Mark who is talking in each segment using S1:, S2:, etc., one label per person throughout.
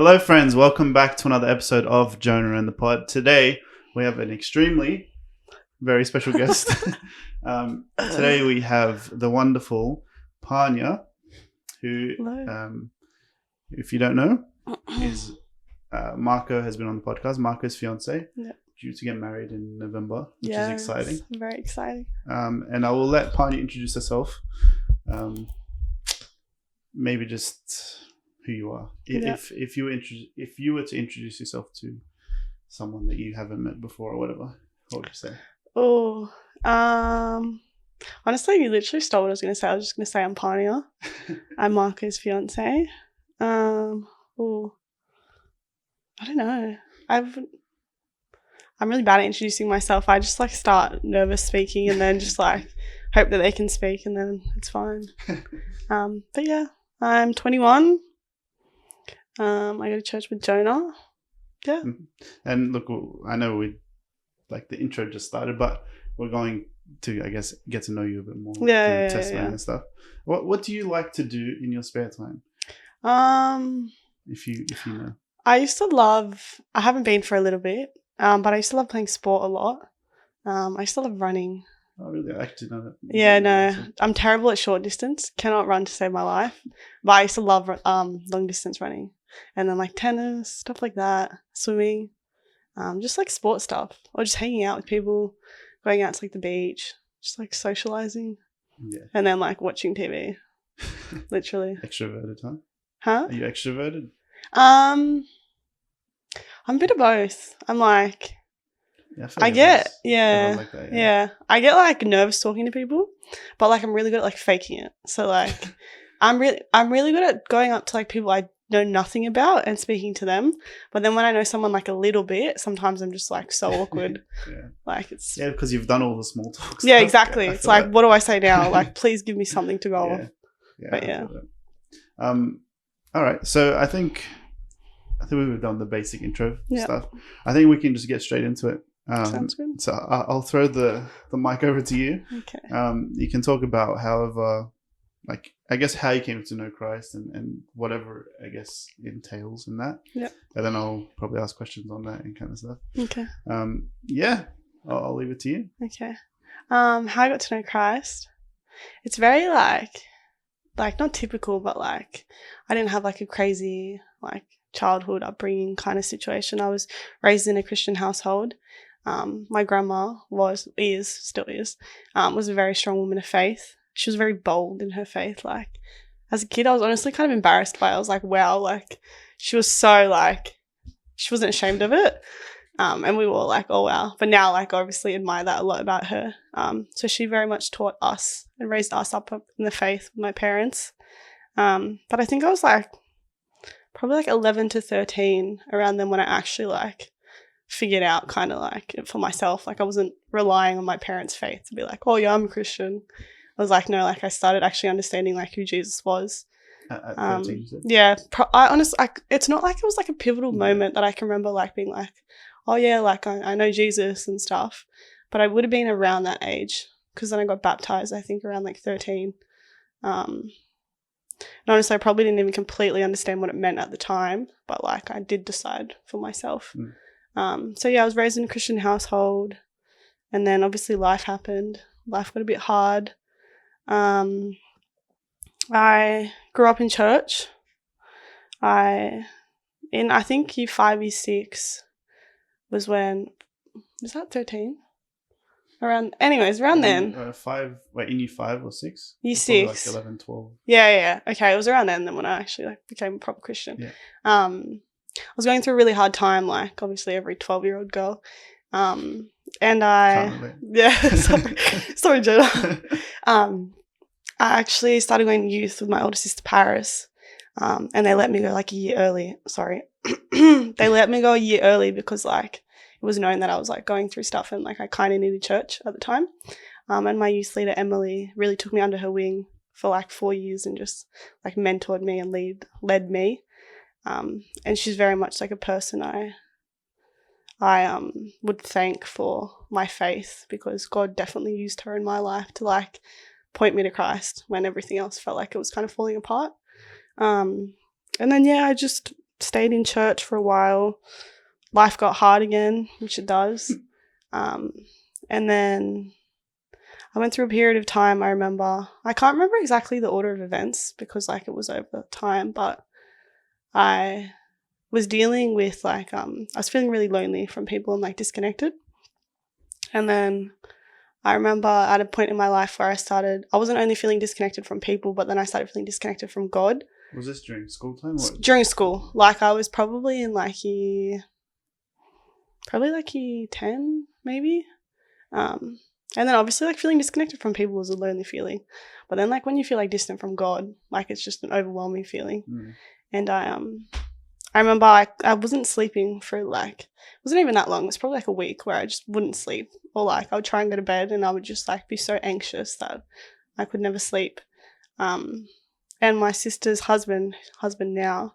S1: Hello, friends. Welcome back to another episode of Jonah and the Pod. Today, we have an extremely very special guest. Today, we have the wonderful Panya, who, if you don't know, is Marco has been on the podcast. Marco's fiance, due to get married in November, which is exciting.
S2: Very exciting.
S1: And I will let Panya introduce herself. Maybe just who you are. If you were to introduce yourself to someone that you haven't met before or whatever, what would you say?
S2: Honestly, you literally stole what I was going to say. I was just going to say I'm Panya. I'm Marco's fiance. I don't know. I'm really bad at introducing myself. I just start nervous speaking and then just hope that they can speak and then it's fine. But yeah, I'm 21. I go to church with Jonah. Yeah.
S1: And look, I know the intro just started, but we're going to, I guess, get to know you a bit more through testimony and stuff. What do you like to do in your spare time? If you know.
S2: I haven't been for a little bit, but I used to love playing sport a lot. I used to love running.
S1: Oh, really? I actually know that.
S2: Yeah, no. I'm terrible at short distance. Cannot run to save my life. But I used to love long distance running. And then tennis, stuff like that, swimming, just sport stuff. Or just hanging out with people, going out to the beach, just socializing.
S1: Yeah.
S2: And then watching TV. Literally.
S1: Extroverted, huh?
S2: Huh?
S1: Are you extroverted?
S2: I'm a bit of both. I'm I get nervous talking to people, but I'm really good at faking it. So I'm really good at going up to people I know nothing about and speaking to them. But then when I know someone a little bit, sometimes I'm just so awkward. It's
S1: because you've done all the small talk stuff.
S2: Yeah, exactly. It's what do I say now? Please give me something to go off. But yeah.
S1: All right. So I think we've done the basic intro stuff. I think we can just get straight into it.
S2: Sounds good.
S1: So I'll throw the mic over to you.
S2: Okay.
S1: You can talk about however, I guess how you came to know Christ and whatever I guess entails in that.
S2: Yeah.
S1: And then I'll probably ask questions on that and kind of stuff.
S2: Okay.
S1: I'll leave it to you.
S2: Okay. How I got to know Christ. It's very not typical, but I didn't have a crazy childhood upbringing kind of situation. I was raised in a Christian household. My grandma still is a very strong woman of faith. She was very bold in her faith. As a kid, I was honestly kind of embarrassed by it. I was wow, she was so she wasn't ashamed of it. And we were oh wow. But now obviously admire that a lot about her. So she very much taught us and raised us up in the faith with my parents. But I think I was probably 11 to 13 around then when I actually figured out kind of for myself. I wasn't relying on my parents' faith to be oh yeah, I'm a Christian. I was no, I started actually understanding who Jesus was.
S1: At 13,
S2: yeah. I honestly, it's not it was a pivotal moment that I can remember being oh yeah, I know Jesus and stuff. But I would have been around that age because then I got baptized, I think around 13. And honestly, I probably didn't even completely understand what it meant at the time, but I did decide for myself. So yeah, I was raised in a Christian household, and then obviously life happened. Life got a bit hard. I grew up in church. I think year 5, year 6 was when, was that 13? Around then.
S1: In year 5 or 6?
S2: Year 6.
S1: 11, 12.
S2: Yeah. Okay, it was around then when I actually became a proper Christian.
S1: Yeah.
S2: I was going through a really hard time, obviously every 12-year-old girl. And I... Yeah, sorry, Jonah. I actually started going to youth with my older sister, Paris. And they let me go a year early. Sorry. They let me go a year early because it was known that I was going through stuff and I kind of needed church at the time. And my youth leader, Emily, really took me under her wing for 4 years and just mentored me and led me. And she's very much a person I would thank for my faith because God definitely used her in my life to point me to Christ when everything else felt it was kind of falling apart. And then I just stayed in church for a while. Life got hard again, which it does. And then I went through a period of time, I remember. I can't remember exactly the order of events because, like, it was over time, but I was dealing with, like, I was feeling really lonely from people and, like, disconnected. And then I remember at a point in my life where I wasn't only feeling disconnected from people, but then I started feeling disconnected from God.
S1: Was this during school time? Or?
S2: During school. Like, I was probably in, like, year 10, maybe. And then obviously, like, feeling disconnected from people was a lonely feeling. But then, like, when you feel, like, distant from God, like, it's just an overwhelming feeling. And I remember I wasn't sleeping for, like, it wasn't even that long. It was probably, like, a week where I just wouldn't sleep. Or, like, I would try and go to bed and I would just, like, be so anxious that I could never sleep. And my sister's husband now,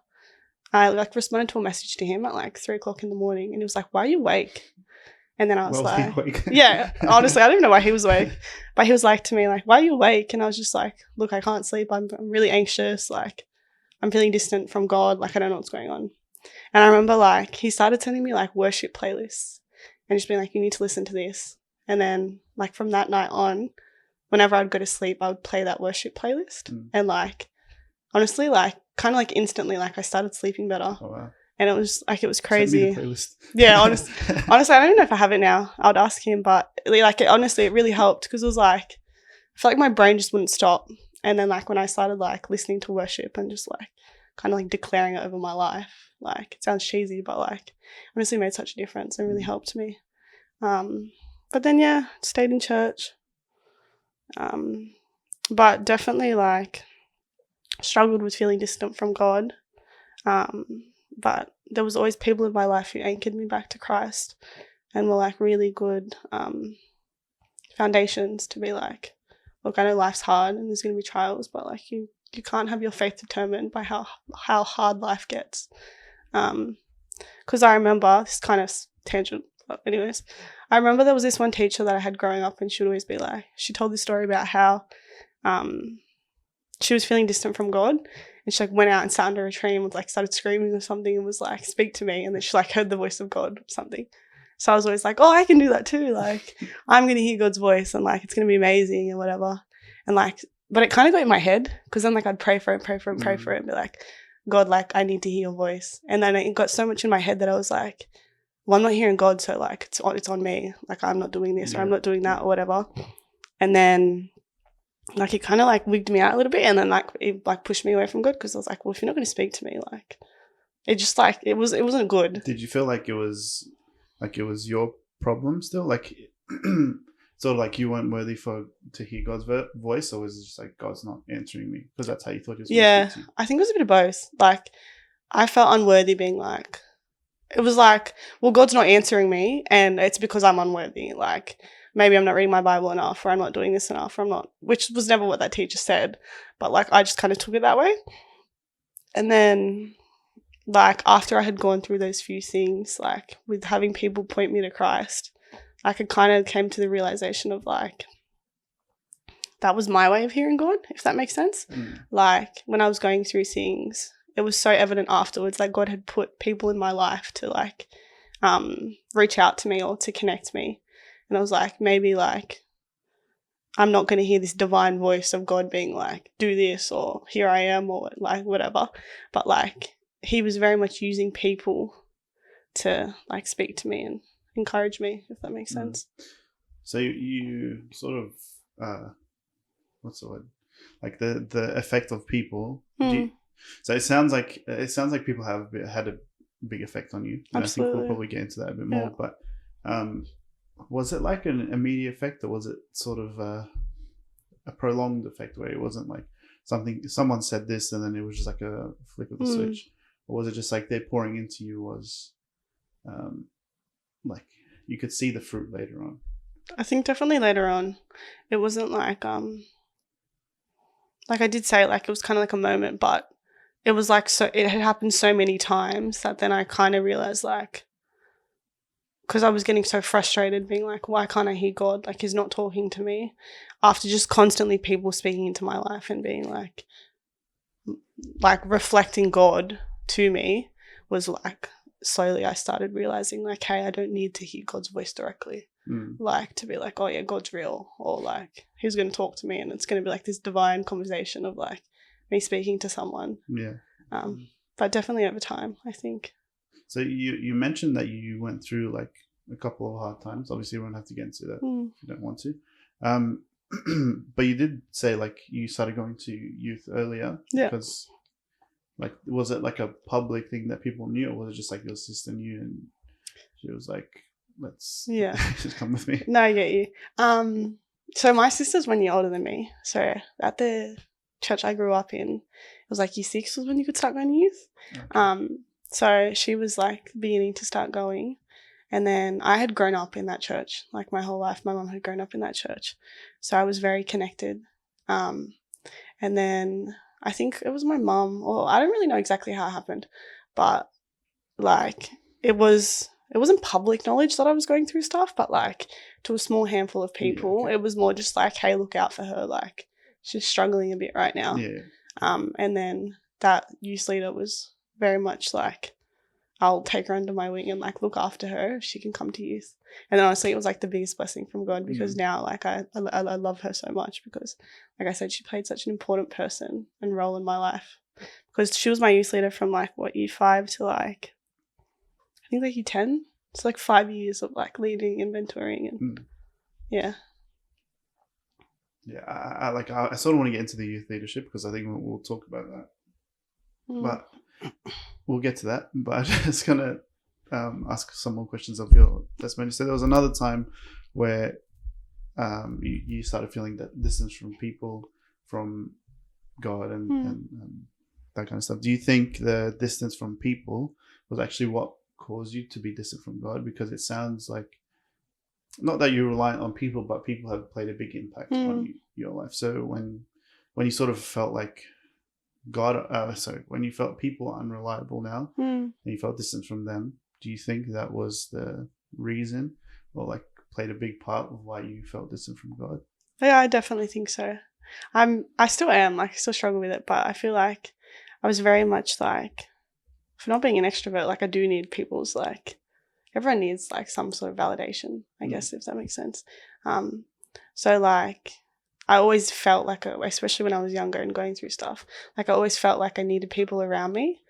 S2: I, like, responded to a message to him at, like, 3 o'clock in the morning. And he was like, "Why are you awake?" And then I was yeah, honestly, I don't even know why he was awake. But he was like to me, like, "Why are you awake?" And I was just like, "Look, I can't sleep. I'm really anxious. Like, I'm feeling distant from God. Like, I don't know what's going on." And I remember, like, he started sending me, like, worship playlists and just being like, "You need to listen to this." And then, like, from that night on, whenever I'd go to sleep, I would play that worship playlist. And, like, honestly, like, kind of, like, instantly, like, I started sleeping better.
S1: Oh, wow.
S2: And it was, like, it was crazy.
S1: Send me the playlist.
S2: Yeah, honestly, I don't even know if I have it now. I would ask him, but, like, it really helped because it was, like, I felt like my brain just wouldn't stop. And then, like, when I started, like, listening to worship and just, like, kind of, like, declaring it over my life, like, it sounds cheesy, but, like, honestly made such a difference and really helped me. But then, yeah, stayed in church. But definitely, like, struggled with feeling distant from God. But there was always people in my life who anchored me back to Christ and were, like, really good foundations to be like, look, I know life's hard and there's going to be trials, but, like, you can't have your faith determined by how hard life gets. Because I remember, this kind of tangent, but anyways, I remember there was this one teacher that I had growing up and she would always be like, she told this story about how she was feeling distant from God and she, like, went out and sat under a tree and was, like, started screaming or something and was like, "Speak to me." And then she, like, heard the voice of God or something. So I was always like, oh, I can do that too. Like, I'm going to hear God's voice and, like, it's going to be amazing and whatever. And, like, but it kind of got in my head because then, like, I'd pray for it and be like, "God, like, I need to hear your voice." And then it got so much in my head that I was like, well, I'm not hearing God, so, like, it's on me. Like, I'm not doing this or I'm not doing that or whatever. And then, like, it kind of, like, wigged me out a little bit and then, like, it, like, pushed me away from God because I was like, well, if you're not going to speak to me, like, it just, like, it wasn't good.
S1: Did you feel like it was your problem still? Like, sort of like you weren't worthy to hear God's voice, or was it just like God's not answering me because that's how you thought he was going to speak to you?
S2: I think it was a bit of both. Like, I felt unworthy being like, it was like, well, God's not answering me and it's because I'm unworthy. Like, maybe I'm not reading my Bible enough or I'm not doing this enough or I'm not, which was never what that teacher said. But, like, I just kind of took it that way. And then, like, after I had gone through those few things, like, with having people point me to Christ, like, it kind of came to the realization of, like, that was my way of hearing God, if that makes sense. Like, when I was going through things, it was so evident afterwards that God had put people in my life to, like, reach out to me or to connect me. And I was like, maybe, like, I'm not going to hear this divine voice of God being like, do this or here I am or, like, whatever. But, like, he was very much using people to, like, speak to me and encourage me, if that makes sense.
S1: So you sort of, what's the word? Like the effect of people. So it sounds like people have had a big effect on you. And
S2: Absolutely.
S1: I think we'll probably get into that a bit more. But was it like an immediate effect, or was it sort of a prolonged effect where it wasn't like someone said this and then it was just like a flick of the switch, or was it just like they're pouring into you was like you could see the fruit later on?
S2: I think definitely later on. It wasn't like I did say, like, it was kind of like a moment, but it was like, so it had happened so many times that then I kind of realized, like, because I was getting so frustrated being like, why can't I hear God? Like, he's not talking to me, after just constantly people speaking into my life and being like reflecting God to me was like slowly I started realizing like, hey, I don't need to hear God's voice directly. Like to be like, oh yeah, God's real, or like he's going to talk to me and it's going to be like this divine conversation of like me speaking to someone. But definitely over time, I think.
S1: So you mentioned that you went through like a couple of hard times. Obviously, we won't have to get into that if you don't want to. But you did say like you started going to youth earlier.
S2: Yeah.
S1: Because like, was it like a public thing that people knew, or was it just like your sister knew and she was like, let's just come with me?
S2: No, I get you. So my sister's 1 year older than me. So at the church I grew up in, it was like year 6 was when you could start going to youth. Okay. So she was like beginning to start going. And then I had grown up in that church, like my whole life. My mum had grown up in that church. So I was very connected. And then I think it was my mum, or I don't really know exactly how it happened, but like it wasn't public knowledge that I was going through stuff, but like to a small handful of people, it was more just like, hey, look out for her. Like she's struggling a bit right now.
S1: Yeah.
S2: And then that youth leader was very much like, I'll take her under my wing and like look after her if she can come to youth. And honestly, it was like the biggest blessing from God, because now like I love her so much, because like I said, she played such an important person and role in my life, because she was my youth leader from like year 5 to like I think like year 10. It's like 5 years of like leading and mentoring and yeah.
S1: I sort of want to get into the youth leadership, because I think we'll talk about that. But we'll get to that. But I'm just gonna ask some more questions of your testimony. So there was another time where you started feeling that distance from people, from God, and that kind of stuff. Do you think the distance from people was actually what caused you to be distant from God? Because it sounds like, not that you're reliant on people, but people have played a big impact on your life. So when you sort of felt like when you felt people are unreliable now, and you felt distance from them, do you think that was the reason, or like played a big part of why you felt distant from God?
S2: Yeah, I definitely think so. I still am, like I still struggle with it, but I feel like I was very much like, for not being an extrovert, like I do need people's, like everyone needs like some sort of validation, I guess, if that makes sense. So like I always felt like, especially when I was younger and going through stuff, like I always felt like I needed people around me.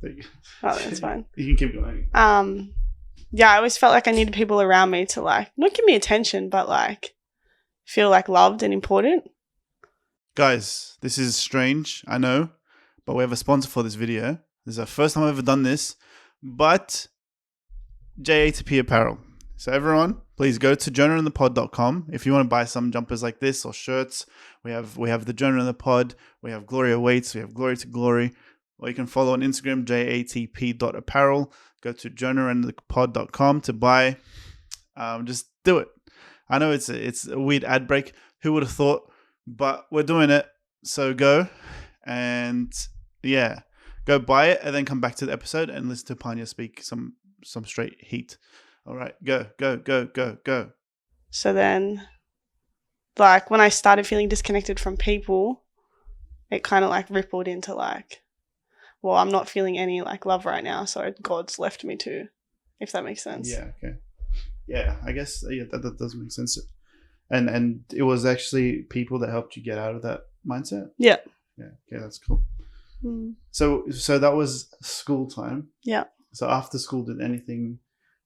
S1: There you go.
S2: Oh, that's fine.
S1: You can keep going.
S2: Yeah, I always felt like I needed people around me to like not give me attention, but like feel like loved and important. Guys,
S1: this is strange, I know, but we have a sponsor for this video. This is our first time I've ever done this, but JATP Apparel. So everyone, please go to jonahandthepod.com if you want to buy some jumpers like this or shirts. We have the Jonah and the Pod. We have Glory Awaits. We have Glory to Glory. Or you can follow on Instagram, jatp.apparel. Go to jonahandthepod.com to buy. Just do it. I know it's a weird ad break. Who would have thought? But we're doing it. So go and go buy it, and then come back to the episode and listen to Panya speak some straight heat. All right, go.
S2: So then, like, when I started feeling disconnected from people, it kind of, like, rippled into, like, well, I'm not feeling any, like, love right now, so God's left me too, if that makes sense.
S1: Yeah, okay. Yeah, I guess, that does make sense. And it was actually people that helped you get out of that mindset?
S2: Yeah.
S1: Yeah, okay, that's cool. So that was school time?
S2: Yeah.
S1: So after school, did anything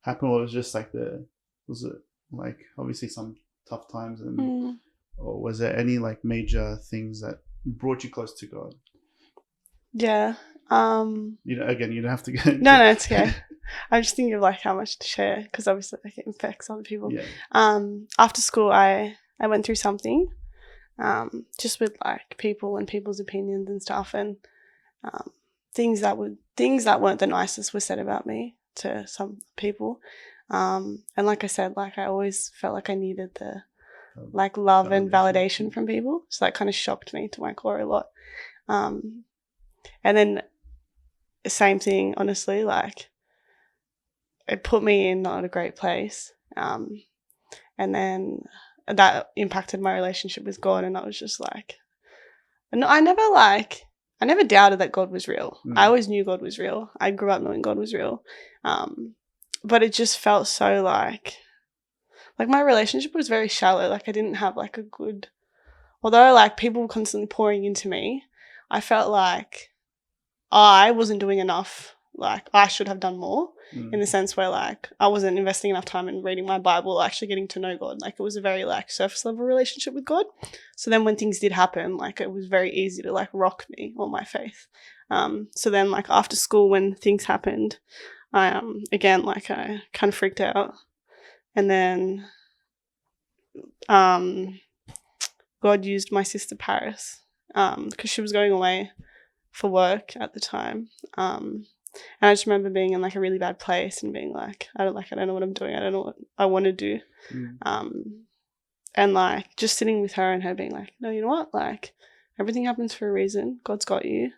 S1: happen, or was it just like was it like obviously some tough times, and or was there any like major things that brought you close to God?
S2: Yeah.
S1: Again, you don't have to go.
S2: No, it's okay. I'm just thinking of like how much to share, because obviously like, it affects other people.
S1: Yeah.
S2: After school, I went through something, just with like people and people's opinions and stuff, and things that weren't the nicest were said about me to some people, and like I said, like I always felt like I needed the like love and validation from people, so that kind of shocked me to my core a lot. And then the same thing, honestly, like it put me in not a great place, and then that impacted my relationship with God, and I was just like, I I never doubted that God was real.
S1: Mm.
S2: I always knew God was real. I grew up knowing God was real. But it just felt so like my relationship was very shallow. Like I didn't have like a good, although like people were constantly pouring into me, I felt like I wasn't doing enough. Like I should have done more in the sense where like I wasn't investing enough time in reading my Bible, actually getting to know God. Like it was a very like surface level relationship with God. So then when things did happen, like it was very easy to like rock me on my faith. So then like after school when things happened, I again like I kind of freaked out. And then God used my sister Paris because she was going away for work at the time. And I just remember being in like a really bad place and being like, I don't know what I'm doing. I don't know what I want to do. And like just sitting with her and her being like, no, you know what? Like everything happens for a reason. God's got you.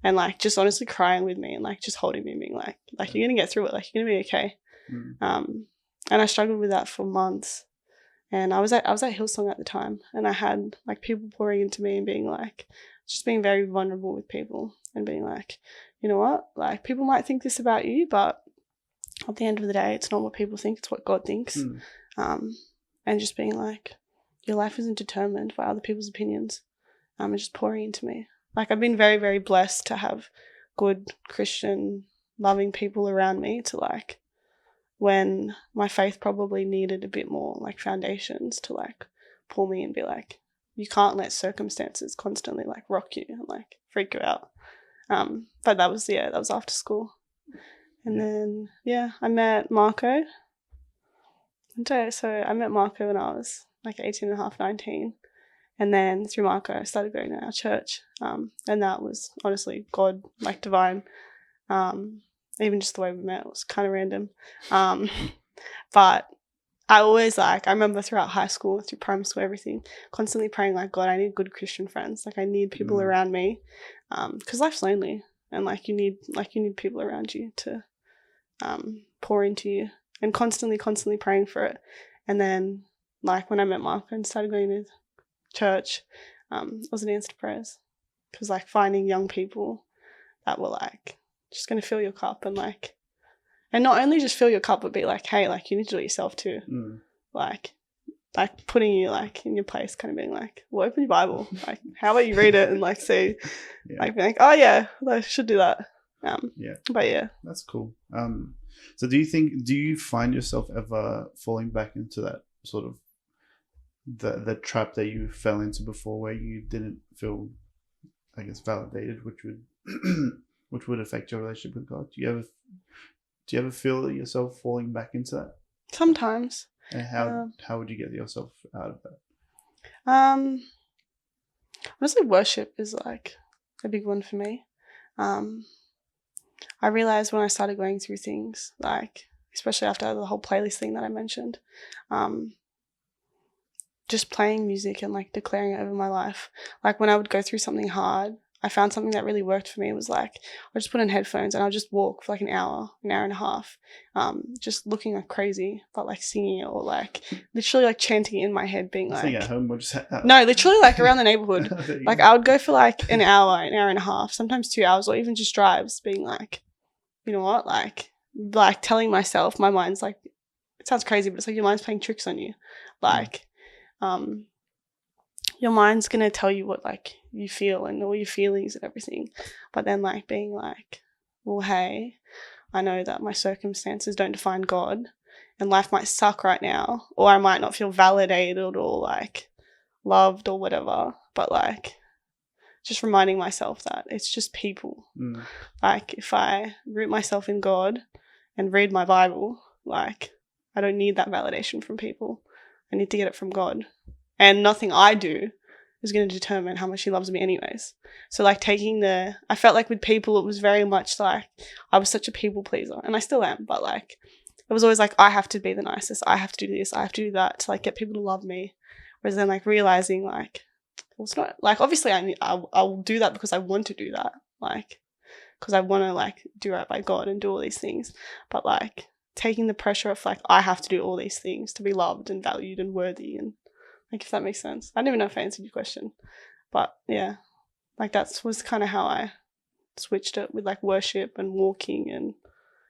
S2: And like just honestly crying with me and like just holding me and being like you're going to get through it. Like you're going to be okay. And I struggled with that for months. And I was at Hillsong at the time, and I had like people pouring into me and being like, just being very vulnerable with people and being like, you know what, like people might think this about you, but at the end of the day, it's not what people think, it's what God thinks. And just being like, your life isn't determined by other people's opinions. And just pouring into me. Like I've been very, very blessed to have good Christian, loving people around me to like, when my faith probably needed a bit more like foundations to like pull me and be like, you can't let circumstances constantly like rock you and like freak you out. But that was after school. And then I met Marco. So I met Marco when I was like 18 and a half, 19. And then through Marco I started going to our church. And that was honestly God, like divine. Even just the way we met was kind of random. But I always I remember throughout high school, through primary school, everything, constantly praying like, God, I need good Christian friends. Like I need people around me. Because life's lonely and like you need people around you to pour into you, and constantly praying for it. And then like when I met Marco and started going to church, it was an answer to prayers. Because like finding young people that were like just going to fill your cup and like, and not only just fill your cup, but be like, hey, like you need to do it yourself too. Like putting you like in your place, kind of being like, well, open your Bible. Like, how about you read it and like see, like being like, oh yeah, I should do that. But yeah,
S1: that's cool. So do you find yourself ever falling back into that sort of the trap that you fell into before, where you didn't feel, I guess, validated, which would affect your relationship with God? Do you ever feel yourself falling back into that?
S2: Sometimes.
S1: And how would you get yourself out of that?
S2: Honestly, worship is like a big one for me. I realized when I started going through things, like especially after the whole playlist thing that I mentioned, just playing music and like declaring it over my life. Like when I would go through something hard, I found something that really worked for me. It was like I just put in headphones and I'll just walk for like an hour and a half, just looking like crazy, but like singing it, or like literally like chanting it in my head, being like,
S1: sing at home or just
S2: no, literally like around the neighborhood. Like I would go for like an hour and a half, sometimes 2 hours, or even just drives, being like, you know what, like telling myself, my mind's like, it sounds crazy, but it's like your mind's playing tricks on you. Like, your mind's going to tell you what like you feel and all your feelings and everything. But then like being like, well, hey, I know that my circumstances don't define God, and life might suck right now, or I might not feel validated or like loved or whatever. But like just reminding myself that it's just people. Like if I root myself in God and read my Bible, like I don't need that validation from people. I need to get it from God. And nothing I do is going to determine how much he loves me anyways. So like I felt like with people, it was very much like I was such a people pleaser, and I still am, but like it was always like I have to be the nicest, I have to do this, I have to do that to like get people to love me. Whereas then like realizing like, well, it's not like, obviously I'll do that because I want to do that, like because I want to like do right by God and do all these things. But like taking the pressure of like I have to do all these things to be loved and valued and worthy, and like if that makes sense. I don't even know if I answered your question, but yeah. Like that was kind of how I switched it with like worship and walking and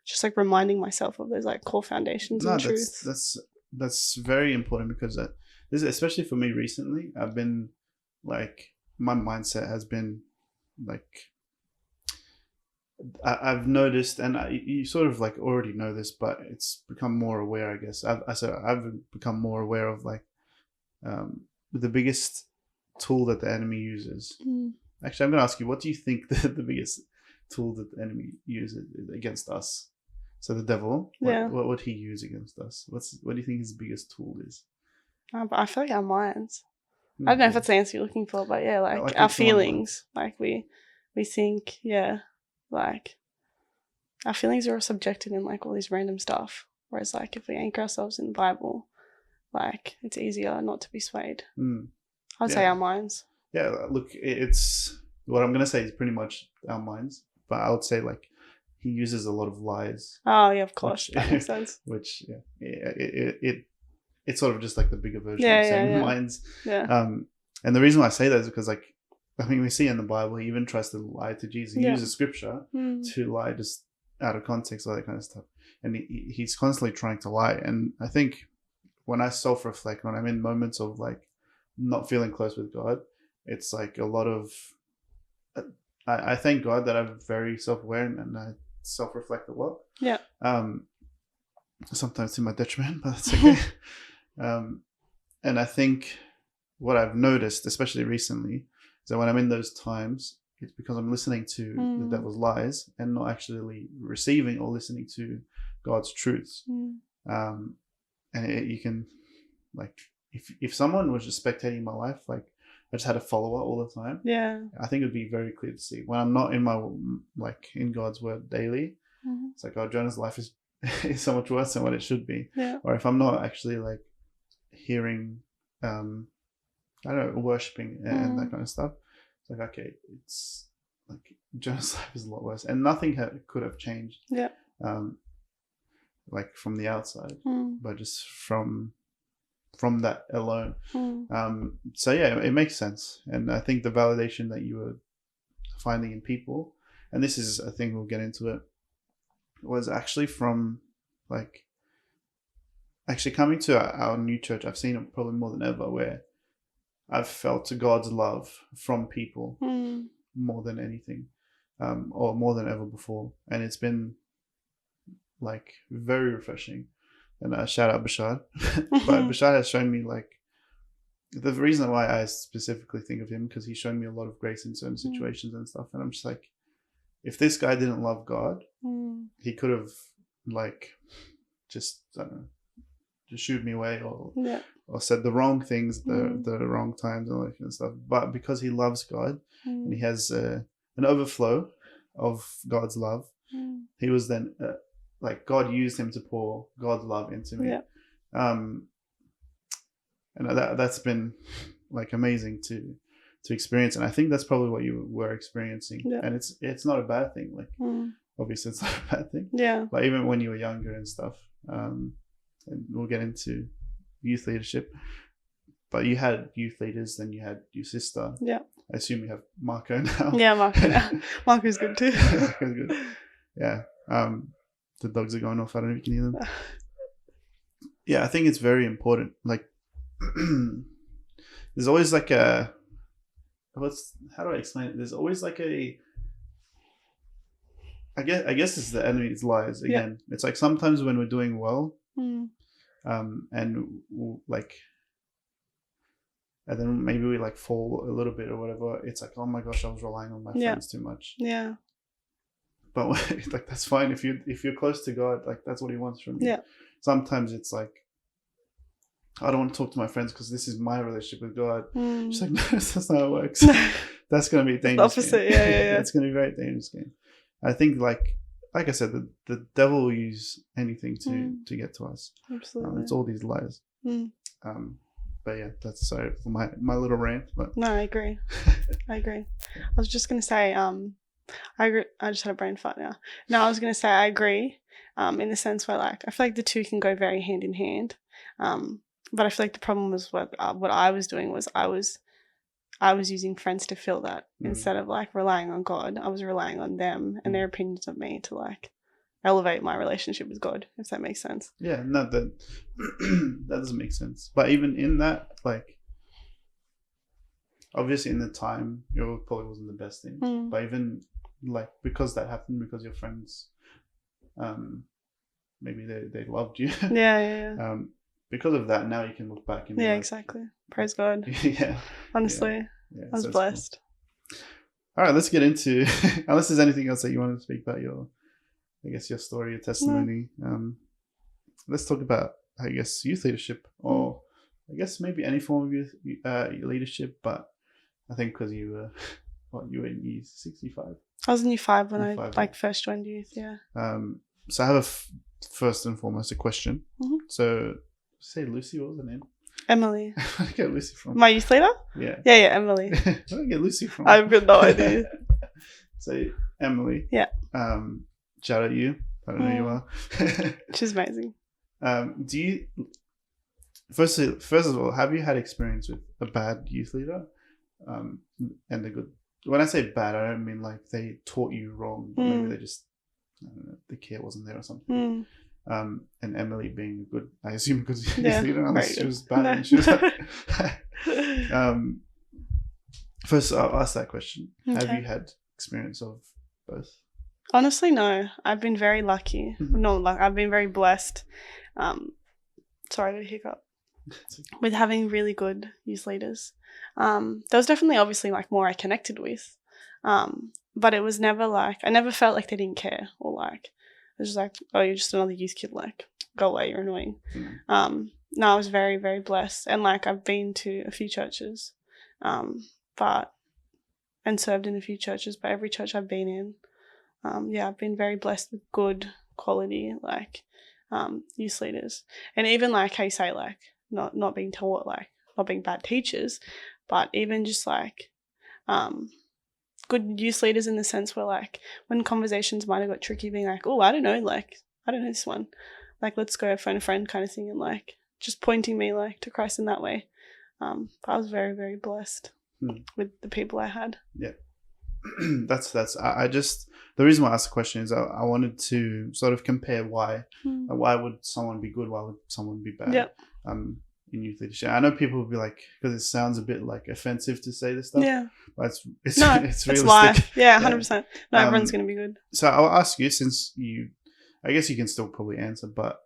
S2: just like reminding myself of those like core foundations
S1: No,
S2: and
S1: that's
S2: truths.
S1: that's very important because this is especially for me recently. I've been like my mindset has been like I've noticed, and you sort of like already know this, but it's become more aware. I guess I've become more aware of like the biggest tool that the enemy uses.
S2: Mm.
S1: Actually, I'm going to ask you, what do you think the biggest tool that the enemy uses against us? So the devil,
S2: Yeah.
S1: what would he use against us? What do you think his biggest tool is?
S2: But I feel like our minds. I don't know if that's the answer you're looking for, but yeah, like
S1: Like
S2: our
S1: what's going on?
S2: feelings. Like we think, yeah, like our feelings are all subjected in like all this random stuff. Whereas like if we anchor ourselves in the Bible, like it's easier not to be swayed.
S1: Mm.
S2: I would say our minds.
S1: Yeah, look, it's what I'm going to say is pretty much our minds, but I would say like he uses a lot of lies.
S2: Oh yeah, of course,
S1: Which,
S2: that makes sense.
S1: which it's sort of just like the bigger version
S2: Yeah,
S1: of saying
S2: yeah.
S1: minds.
S2: Yeah.
S1: And the reason why I say that is because like I mean we see in the Bible he even tries to lie to Jesus. He
S2: Yeah.
S1: uses scripture to lie just out of context, all that kind of stuff, and he's constantly trying to lie. And I think when I self-reflect, when I'm in moments of like not feeling close with God, it's like a lot of I thank God that I'm very self-aware and I self-reflect a lot.
S2: Yeah.
S1: Sometimes to my detriment, but that's okay. And I think what I've noticed, especially recently, is that when I'm in those times, it's because I'm listening to the devil's lies and not actually receiving or listening to God's truths. And you can, like, if someone was just spectating my life, like I just had a follower all the time.
S2: Yeah.
S1: I think it would be very clear to see when I'm not in my like in God's word daily. It's like, oh, Jonah's life is so much worse than what it should be.
S2: Yeah.
S1: Or if I'm not actually like hearing, I don't know, worshipping and that kind of stuff, it's like, okay, it's like Jonah's life is a lot worse, and nothing could have changed.
S2: Yeah.
S1: Like from the outside, but just from that alone. So yeah, it makes sense, and I think the validation that you were finding in people, and this is a thing we'll get into it, was actually from like actually coming to our new church. I've seen it probably more than ever where I've felt God's love from people more than anything, or more than ever before, and it's been like very refreshing. And shout out Bashad. But Bashad has shown me like the reason why I specifically think of him, because he's shown me a lot of grace in certain situations and stuff, and I'm just like, if this guy didn't love God, he could have like just, I don't know, just shooed me away or said the wrong things the wrong times and all that kind of stuff. But because he loves God and he has an overflow of God's love, he was then like God used him to pour God's love into me. And that's been like amazing to experience, and I think that's probably what you were experiencing. And it's not a bad thing, like obviously it's not a bad thing, but even when you were younger and stuff, and we'll get into youth leadership, but you had youth leaders, then you had your sister. I assume you have Marco now.
S2: Marco now. Marco's good too.
S1: Marco's good. Yeah. The dogs are going off. I don't know if you can hear them. Yeah, I think it's very important. Like there's always like a how do I explain it? There's always like a I guess it's the enemy's lies again. It's like sometimes when we're doing well, and like, and then maybe we like fall a little bit or whatever. It's like, oh my gosh, I was relying on my friends too much. Yeah. But like that's fine if you're close to God, like that's what He wants from you. Yeah. Sometimes it's like, I don't want to talk to my friends because this is my relationship with God. She's like, no, that's not how it works. That's going to be a dangerous
S2: opposite.
S1: game.
S2: Yeah.
S1: It's going to be a very dangerous game. I think like I said, the devil will use anything to get to us.
S2: Absolutely.
S1: It's all these lies. But yeah, that's sorry for my little rant. But
S2: no, I agree. I was just going to say, I agree. I just had a brain fart now. No, I was going to say I agree in the sense where like I feel like the two can go very hand in hand. But I feel like the problem was what I was doing was I was I was using friends to fill that instead of like relying on God. I was relying on them and their opinions of me to like elevate my relationship with God, if that makes sense.
S1: Yeah, no, that that doesn't make sense. But even in that, like, obviously in the time, it probably wasn't the best thing. But even like because that happened, because your friends, maybe they loved you.
S2: Yeah.
S1: Because of that, now you can look back and be
S2: Yeah,
S1: like,
S2: exactly. Praise God.
S1: Yeah.
S2: Honestly,
S1: Yeah,
S2: I was
S1: so it's
S2: blessed.
S1: Cool. All right, let's get into. Unless there's anything else that you want to speak about your story, your testimony. Let's talk about, I guess, youth leadership, or I guess maybe any form of youth leadership. But I think because you were, you were in year 65.
S2: I was in year 5 when I first joined youth. Yeah.
S1: So I have first and foremost a question. So say Lucy, what was her name?
S2: Emily.
S1: Where did I get Lucy from?
S2: My youth leader?
S1: Yeah.
S2: Yeah, Emily.
S1: Where did I get Lucy from?
S2: I've got no idea.
S1: So Emily.
S2: Yeah.
S1: Shout out you. I don't know who you are.
S2: She's amazing.
S1: Do you first of all, have you had experience with a bad youth leader? And a good. When I say bad, I don't mean like they taught you wrong, but maybe they just, I don't know, the care wasn't there or something. And Emily being a good, I assume a good youth leader, unless she was bad. And she was first, I'll ask that question. Okay. Have you had experience of both?
S2: Honestly, no. I've been very lucky. I've been very blessed. Sorry, the hiccup. With having really good youth leaders. There was definitely obviously like more I connected with. But it was never like, I never felt like they didn't care or like, it was just like, oh, you're just another youth kid, like, go away, you're annoying. No, I was very, very blessed. And like, I've been to a few churches, and served in a few churches, but every church I've been in, I've been very blessed with good quality, like, youth leaders. And even like how you say, like, not being taught, like, not being bad teachers, but even just like, good youth leaders in the sense where like when conversations might have got tricky, being like, oh, I don't know this one, like, let's go phone a friend kind of thing, and like just pointing me like to Christ in that way. I was very, very blessed with the people I had. Yeah.
S1: that's I just, the reason why I asked the question is I wanted to sort of compare why would someone be good, why would someone be bad in youth leadership. I know people will be like, because it sounds a bit like offensive to say this stuff, but it's realistic. It's life.
S2: 100%. Not everyone's going to be good.
S1: So I'll ask you, since I guess you can still probably answer, but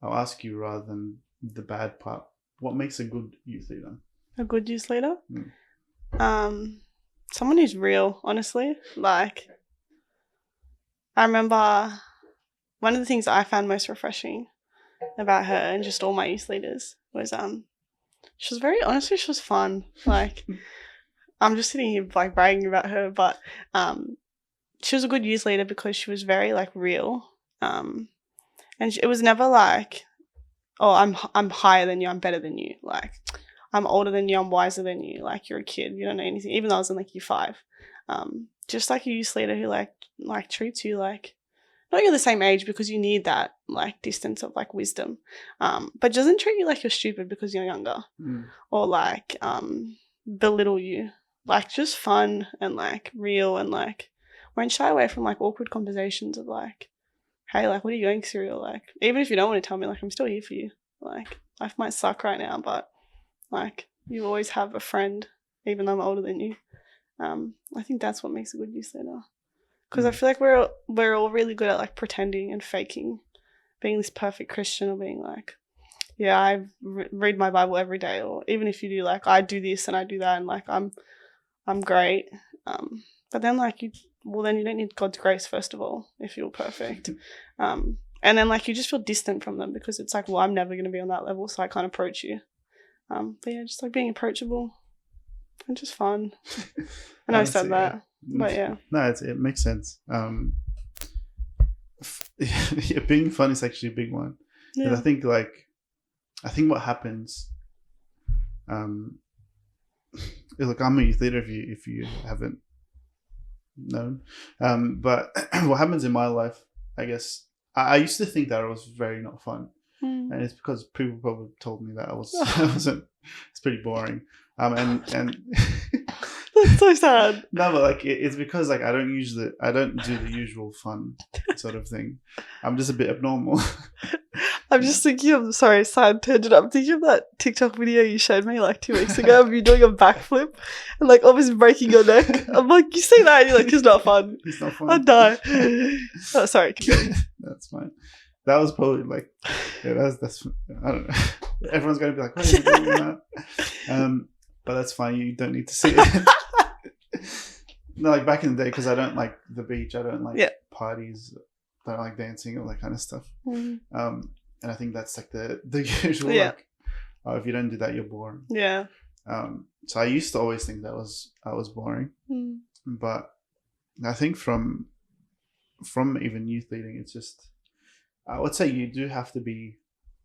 S1: I'll ask you rather than the bad part, what makes a good youth leader?
S2: A good youth leader? Someone who's real, honestly. Like, I remember one of the things I found most refreshing about her and just all my youth leaders was she was very, honestly, she was fun. Like, I'm just sitting here like bragging about her, but she was a good youth leader because she was very like real, and it was never like, oh, I'm higher than you, I'm better than you, like, I'm older than you, I'm wiser than you, like, you're a kid, you don't know anything. Even though I was in like year 5, just like a youth leader who like treats you like, not you're the same age, because you need that like distance of like wisdom, but doesn't treat you like you're stupid because you're younger, or like belittle you. Like, just fun and like real, and like won't shy away from like awkward conversations of like, hey, like, what are you going through? Or like, even if you don't want to tell me, like, I'm still here for you. Like, life might suck right now, but like, you always have a friend, even though I'm older than you. I think that's what makes a good youth leader. Because I feel like we're all really good at like pretending and faking being this perfect Christian, or being like, yeah, I read my Bible every day, or even if you do, like, I do this and I do that, and like I'm great. But then like then you don't need God's grace, first of all, if you're perfect. And then like you just feel distant from them because it's like, well, I'm never going to be on that level, so I can't approach you. But yeah, just like being approachable and just fun. I know I said that, but yeah.
S1: No, it makes sense. Being fun is actually a big one. Yeah. I think what happens, look, I'm a youth leader if you haven't known, but what happens in my life, I guess, I used to think that it was very not fun. And it's because people probably told me that I wasn't. It's pretty boring. And
S2: so sad.
S1: No, but like it's because like I don't do the usual fun sort of thing. I'm just a bit abnormal.
S2: I'm just thinking of, sorry, side tangent. I'm thinking of that TikTok video you showed me like 2 weeks ago of you doing a backflip and like almost breaking your neck. I'm like, you see that and you're like, it's not fun.
S1: It's not fun.
S2: I'd die. Oh, sorry. Continue.
S1: That's fine. That was probably like, yeah, that's I don't know. Everyone's going to be like, why are you doing that? But that's fine. You don't need to see it. No, like back in the day, because I don't like the beach. I don't like parties. I don't like dancing, all that kind of stuff. And I think that's like the usual like, oh, if you don't do that, you're boring.
S2: Yeah.
S1: So I used to always think I was boring, but I think from even youth leading, it's just, I would say you do have to be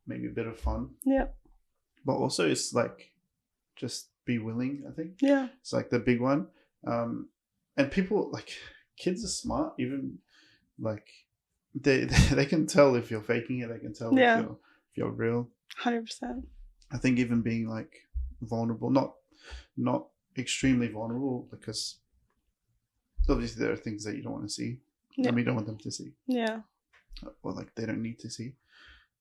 S1: maybe a bit of fun.
S2: Yeah.
S1: But also it's like just be willing, I think.
S2: Yeah.
S1: It's like the big one. And people, like, kids are smart, even like they can tell if you're faking it, they can tell if you're real.
S2: 100%.
S1: I think even being like vulnerable, not extremely vulnerable, because obviously there are things that you don't want to see.
S2: Yeah.
S1: And we don't want them to see.
S2: Yeah.
S1: Or like they don't need to see.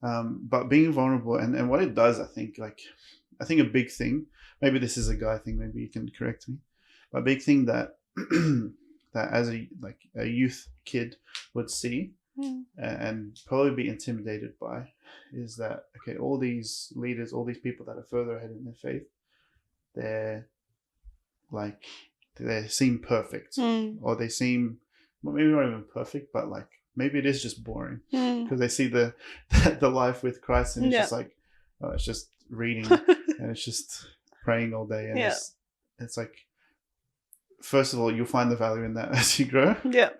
S1: But being vulnerable and what it does, I think a big thing, maybe this is a guy thing, maybe you can correct me, but a big thing that that as a youth kid would see and probably be intimidated by is that, okay, all these leaders, all these people that are further ahead in their faith, they seem perfect, or they seem, well, maybe not even perfect, but like maybe it is just boring because they see the life with Christ and it's just like, oh, it's just reading and it's just praying all day, and it's like, first of all, you'll find the value in that as you grow. Yeah.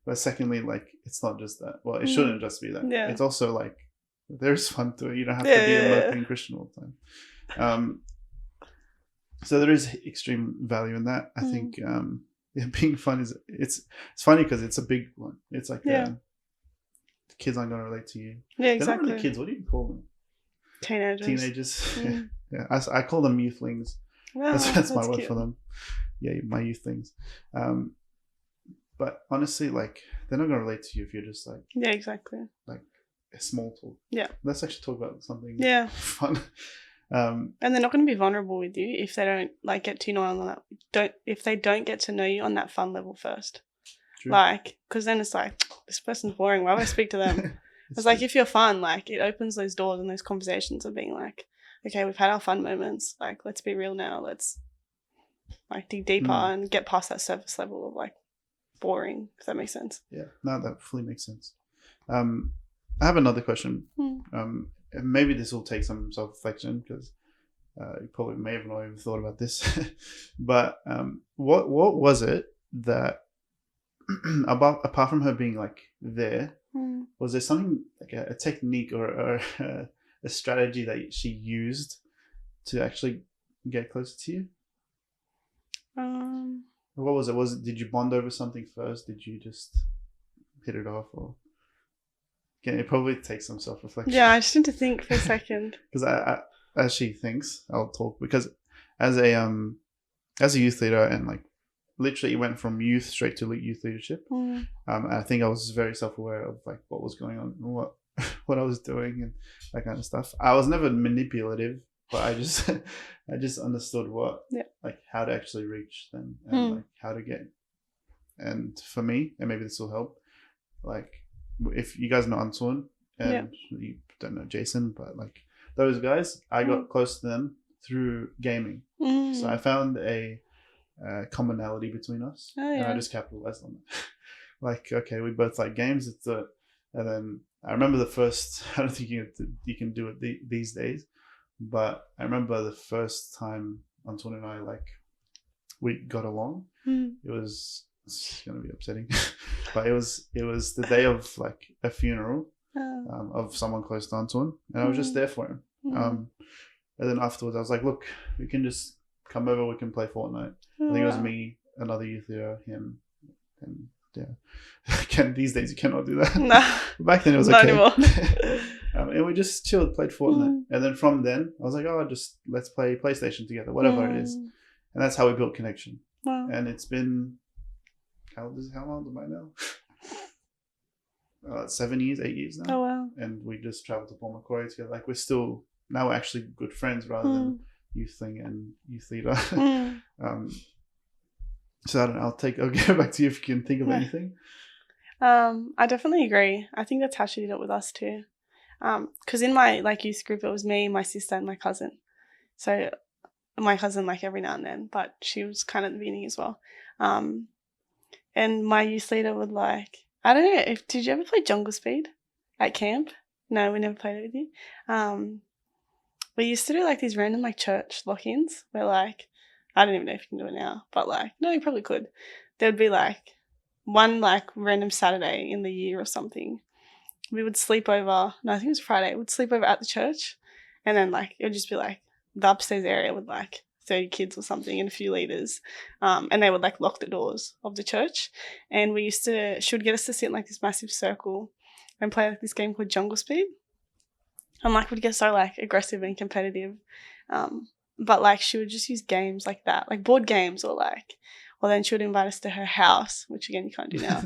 S1: But secondly, like, it's not just that. Well, it shouldn't just be that. Yeah. It's also like, there's fun to it. You don't have to be a moping Christian all the time. So there is extreme value in that. I think being fun is, it's funny because it's a big one. It's like the kids aren't going to relate to you. Yeah, exactly. They're not really kids. What do you call them? Teenagers. Yeah. I call them youthlings. Oh, that's my word cute. For them. Yeah, my youthlings. But honestly, like, they're not going to relate to you if you're just like, yeah, exactly, like a small talk. Yeah, let's actually talk about something fun. And
S2: they're not going to be vulnerable with you if they don't like get to know on that. If they don't get to know you on that fun level first. True. Like, because then it's like, this person's boring. Why would I speak to them? It's like, if you're fun, like, it opens those doors and those conversations of being like, okay, we've had our fun moments. Like, let's be real now. Let's like dig deeper and get past that surface level of like boring, if that makes sense.
S1: Yeah, no, that fully makes sense. I have another question. And maybe this will take some self-reflection because you probably may have not even thought about this. But what was it that apart from her being like there, was there something like a technique or a strategy that she used to actually get closer to you? What was it? Did you bond over something first? Did you just hit it off? Or it probably takes some self-reflection.
S2: Yeah, I just need to think for a second. Because
S1: I as she thinks, I'll talk. Because as a youth leader, and like literally went from youth straight to youth leadership. I think I was very self-aware of like what was going on, and what I was doing, and that kind of stuff. I was never manipulative, but I just understood like how to actually reach them and like how to get. And for me, and maybe this will help, like if you guys know Antoine and you don't know Jason, but like those guys, I got close to them through gaming. So I found a commonality between us, and I just capitalized on it. Like, okay, we both like games. And then I remember the first. I don't think you can do it these days, but I remember the first time Antoine and I we got along. It's gonna be upsetting, but it was the day of like a funeral of someone close to Antoine, and I was just there for him. And then afterwards, I was like, "Look, we can just come over. We can play Fortnite." I think it was me, another youth leader, him, and Again, these days you cannot do that. No. Back then it was okay. Not anymore. And we just chilled, played Fortnite, and then from then I was like, "Oh, let's play PlayStation together, whatever it is." And that's how we built connection.
S2: Wow.
S1: And it's been how long am I now? 7 years, 8 years now.
S2: Oh wow.
S1: And we just traveled to Port Macquarie together. Like we're actually good friends rather than youth thing and youth leader. So I don't know. I'll go back to you if you can think of anything.
S2: I definitely agree. I think that's how she did it with us too. Because in my youth group, it was me, my sister, and my cousin. So my cousin every now and then, but she was kind of at the beginning as well. And my youth leader would I don't know, did you ever play Jungle Speed at camp? No, we never played it with you. We used to do these random church lock-ins where I don't even know if you can do it now, but no, you probably could. There'd be one random Saturday in the year or something. We would sleep over, no, I think it was Friday, we'd sleep over at the church, and then it would just be the upstairs area with 30 kids or something and a few leaders, and they would lock the doors of the church, and she would get us to sit in this massive circle and play this game called Jungle Speed, and we'd get so aggressive and competitive, but she would just use games like that, board games, or then she would invite us to her house, which again you can't do now,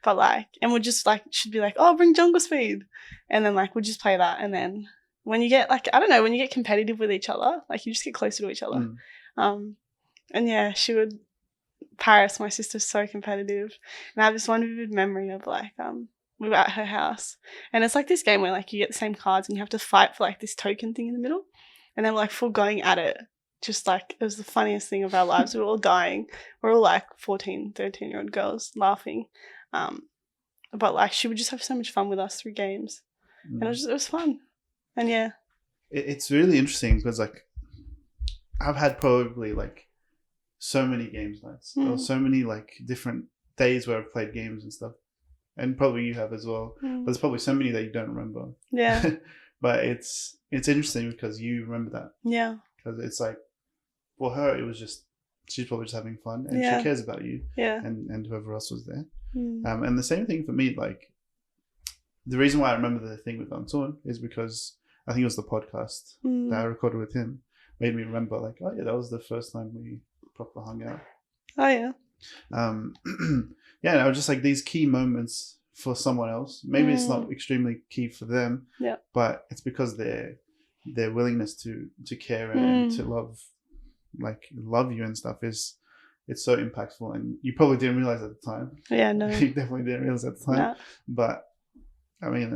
S2: but and we'd just she'd be oh, bring Jungle Speed, and then we'd just play that, and then when you get I don't know, when you get competitive with each other, you just get closer to each other. And yeah, she would, Paris, my sister's so competitive, and I have this one vivid memory of we were at her house, and it's this game where you get the same cards and you have to fight for this token thing in the middle, and then we're full going at it, just it was the funniest thing of our lives. We were all dying, we're all 14, 13-year-old girls laughing, but she would just have so much fun with us through games, and it was fun. And yeah,
S1: it's really interesting because I've had probably so many games nights or so many different days where I've played games and stuff, and probably you have as well. But there's probably so many that you don't remember.
S2: Yeah.
S1: But it's interesting because you remember that.
S2: Yeah.
S1: Because it's for her it was just she's probably just having fun and she cares about you.
S2: Yeah.
S1: And whoever else was there. And the same thing for me. The reason why I remember the thing with Anton is because I think it was the podcast that I recorded with him made me remember oh yeah, that was the first time we proper hung out.
S2: Oh yeah.
S1: Yeah, and I was just these key moments for someone else. Maybe it's not extremely key for them.
S2: Yeah.
S1: But it's because their willingness to care and to love you and stuff it's so impactful, and you probably didn't realize at the time.
S2: Yeah, no.
S1: You definitely didn't realize at the time.
S2: No.
S1: But I mean,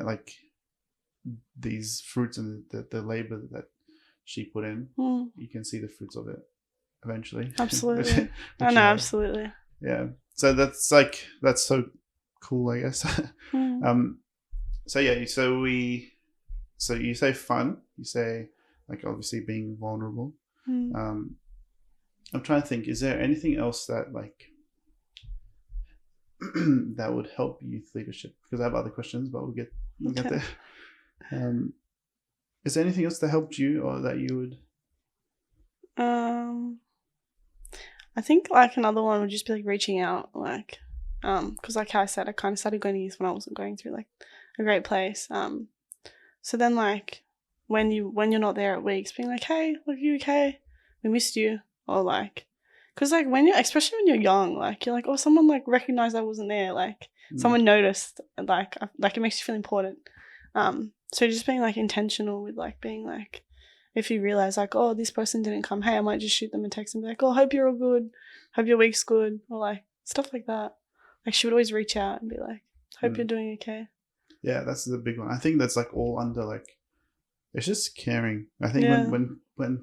S1: these fruits and the labor that she put in, you can see the fruits of it eventually.
S2: Absolutely. I know, absolutely.
S1: Yeah. So that's that's so cool, I guess. So yeah, so you say fun, you say obviously being vulnerable. I'm trying to think, is there anything else that that would help youth leadership? Because I have other questions, but we'll get there. Is there anything else that helped you or that you would?
S2: I think another one would just be reaching out, because how I said, I kind of started going to youth when I wasn't going through a great place. So then when you're not there at weeks, being hey, are you okay? We missed you, or because when you're, especially when you're young, you're oh, someone recognized I wasn't there, someone noticed, and it makes you feel important. So just being intentional with being if you realize oh, this person didn't come, hey, I might just shoot them a text and be oh, hope you're all good, hope your week's good, or stuff like that. She would always reach out and be hope you're doing okay. Yeah,
S1: that's the big one. I think that's all under it's just caring. I think when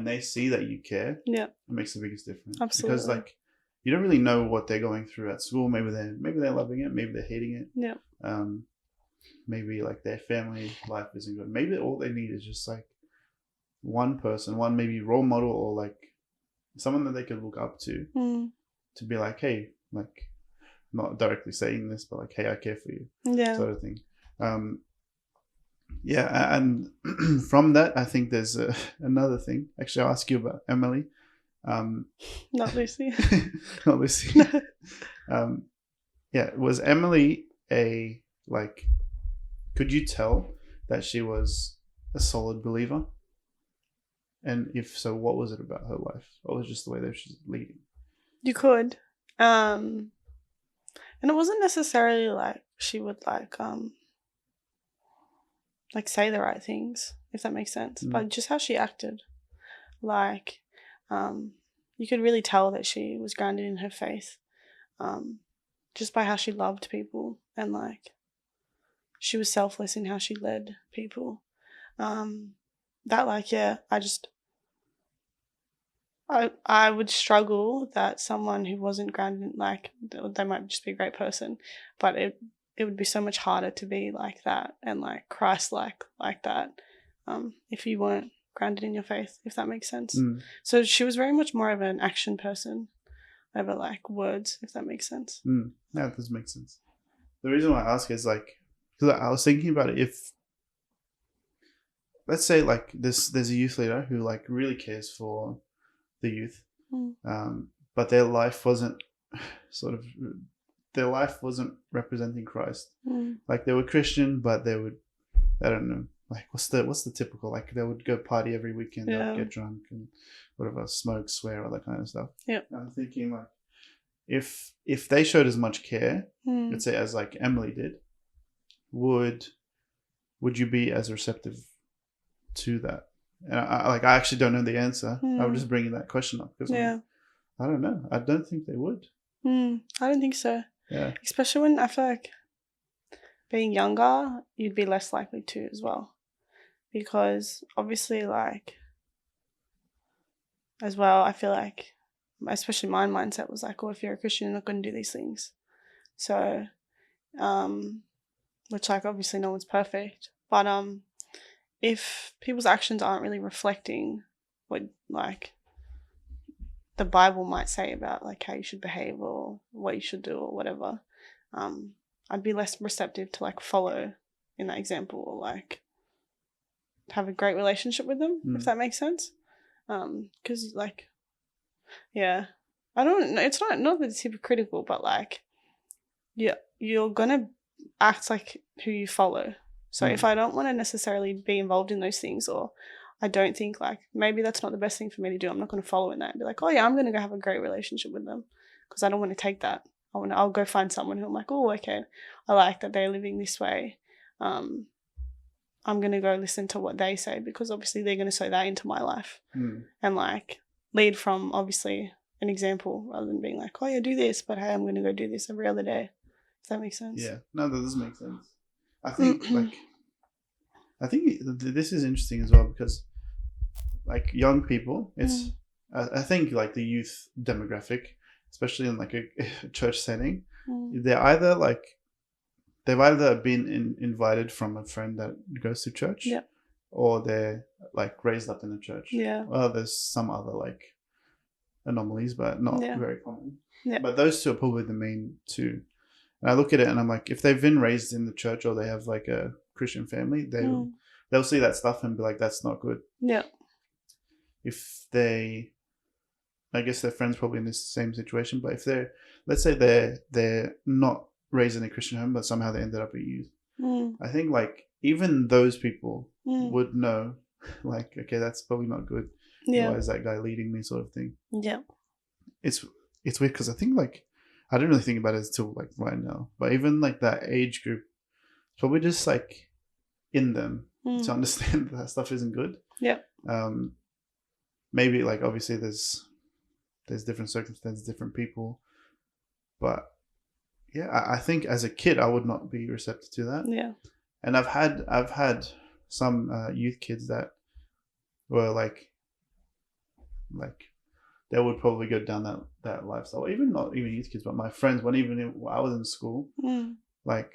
S1: they see that you care, it makes the biggest difference.
S2: Absolutely.
S1: Because you don't really know what they're going through at school. Maybe they're loving it, maybe they're hating it.
S2: Yeah.
S1: Maybe their family life isn't good. Maybe all they need is just one person, one maybe role model, or someone that they could look up to be hey, not directly saying this, but hey, I care for you, sort of thing. Yeah, and from that, I think there's another thing. Actually, I'll ask you about Emily.
S2: Not Lucy.
S1: Not Lucy. Yeah, was Emily could you tell that she was a solid believer? And if so, what was it about her life? Or was it just the way that she's leading?
S2: You could. And it wasn't necessarily like she would like say the right things, if that makes sense. But just how she acted. Like, you could really tell that she was grounded in her faith. Just by how she loved people, and like she was selfless in how she led people. That like, yeah, I would struggle that someone who wasn't grounded, like, they might just be a great person, but it would be so much harder to be like that and like Christ-like like that, if you weren't grounded in your faith, if that makes sense. So she was very much more of an action person over like words, if that makes sense.
S1: Yeah, that does make sense. The reason why I ask is like, because I was thinking about it, if let's say like there's a youth leader who like really cares for the youth, but their life wasn't representing Christ. Like they were Christian, but they would, I don't know, like what's the typical, like they would go party every weekend, they'd get drunk and whatever, smoke, swear, all that kind of stuff.
S2: Yeah.
S1: I'm thinking like, if they showed as much care, let's say as like Emily did, would you be as receptive to that? And I actually don't know the answer. I was just bringing that question up because I don't know. I don't think they would.
S2: I don't think so.
S1: Yeah.
S2: Especially when I feel like being younger, you'd be less likely to as well, because obviously, like, as well, I feel like, especially my mindset was like, oh, if you're a Christian, you're not going to do these things. So, which like obviously no one's perfect, but if people's actions aren't really reflecting what like the Bible might say about like how you should behave or what you should do or whatever, I'd be less receptive to like follow in that example or like have a great relationship with them, if that makes sense. Because like, yeah, I don't know. It's not that it's hypocritical, but like, you're gonna act like who you follow. So if I don't want to necessarily be involved in those things, or I don't think like maybe that's not the best thing for me to do, I'm not going to follow in that and be like, oh yeah, I'm going to go have a great relationship with them, because I don't want to take that. I'll go find someone who I'm like, oh, okay, I like that they're living this way. I'm going to go listen to what they say, because obviously they're going to sow that into my life and like lead from obviously an example, rather than being like, oh yeah, do this, but hey, I'm going to go do this every other day. If that makes sense.
S1: Yeah, no, that does make sense. I think this is interesting as well, because like young people, it's I think like the youth demographic, especially in like a church setting, they've either been invited from a friend that goes to church, or they're like raised up in the church. Yeah. Well, there's some other like anomalies, but not very common. Yeah. But those two are probably the main two. And I look at it and I'm like, if they've been raised in the church or they have like a Christian family, they'll see that stuff and be like, that's not good. Yeah. If I guess their friends probably in this same situation, but if let's say they're not raised in a Christian home, but somehow they ended up at youth, I think like even those people would know, like, okay, that's probably not good. Yeah. Why is that guy leading me, sort of thing? Yeah. It's weird because I think like, I don't really think about it until like right now, but even like that age group, it's probably just like in them to understand that stuff isn't good. Yeah. Maybe like obviously there's different circumstances, different people, but yeah, I think as a kid I would not be receptive to that. Yeah. And I've had some youth kids that were like they would probably go down that lifestyle. Even not even youth kids, but my friends, when I was in school, like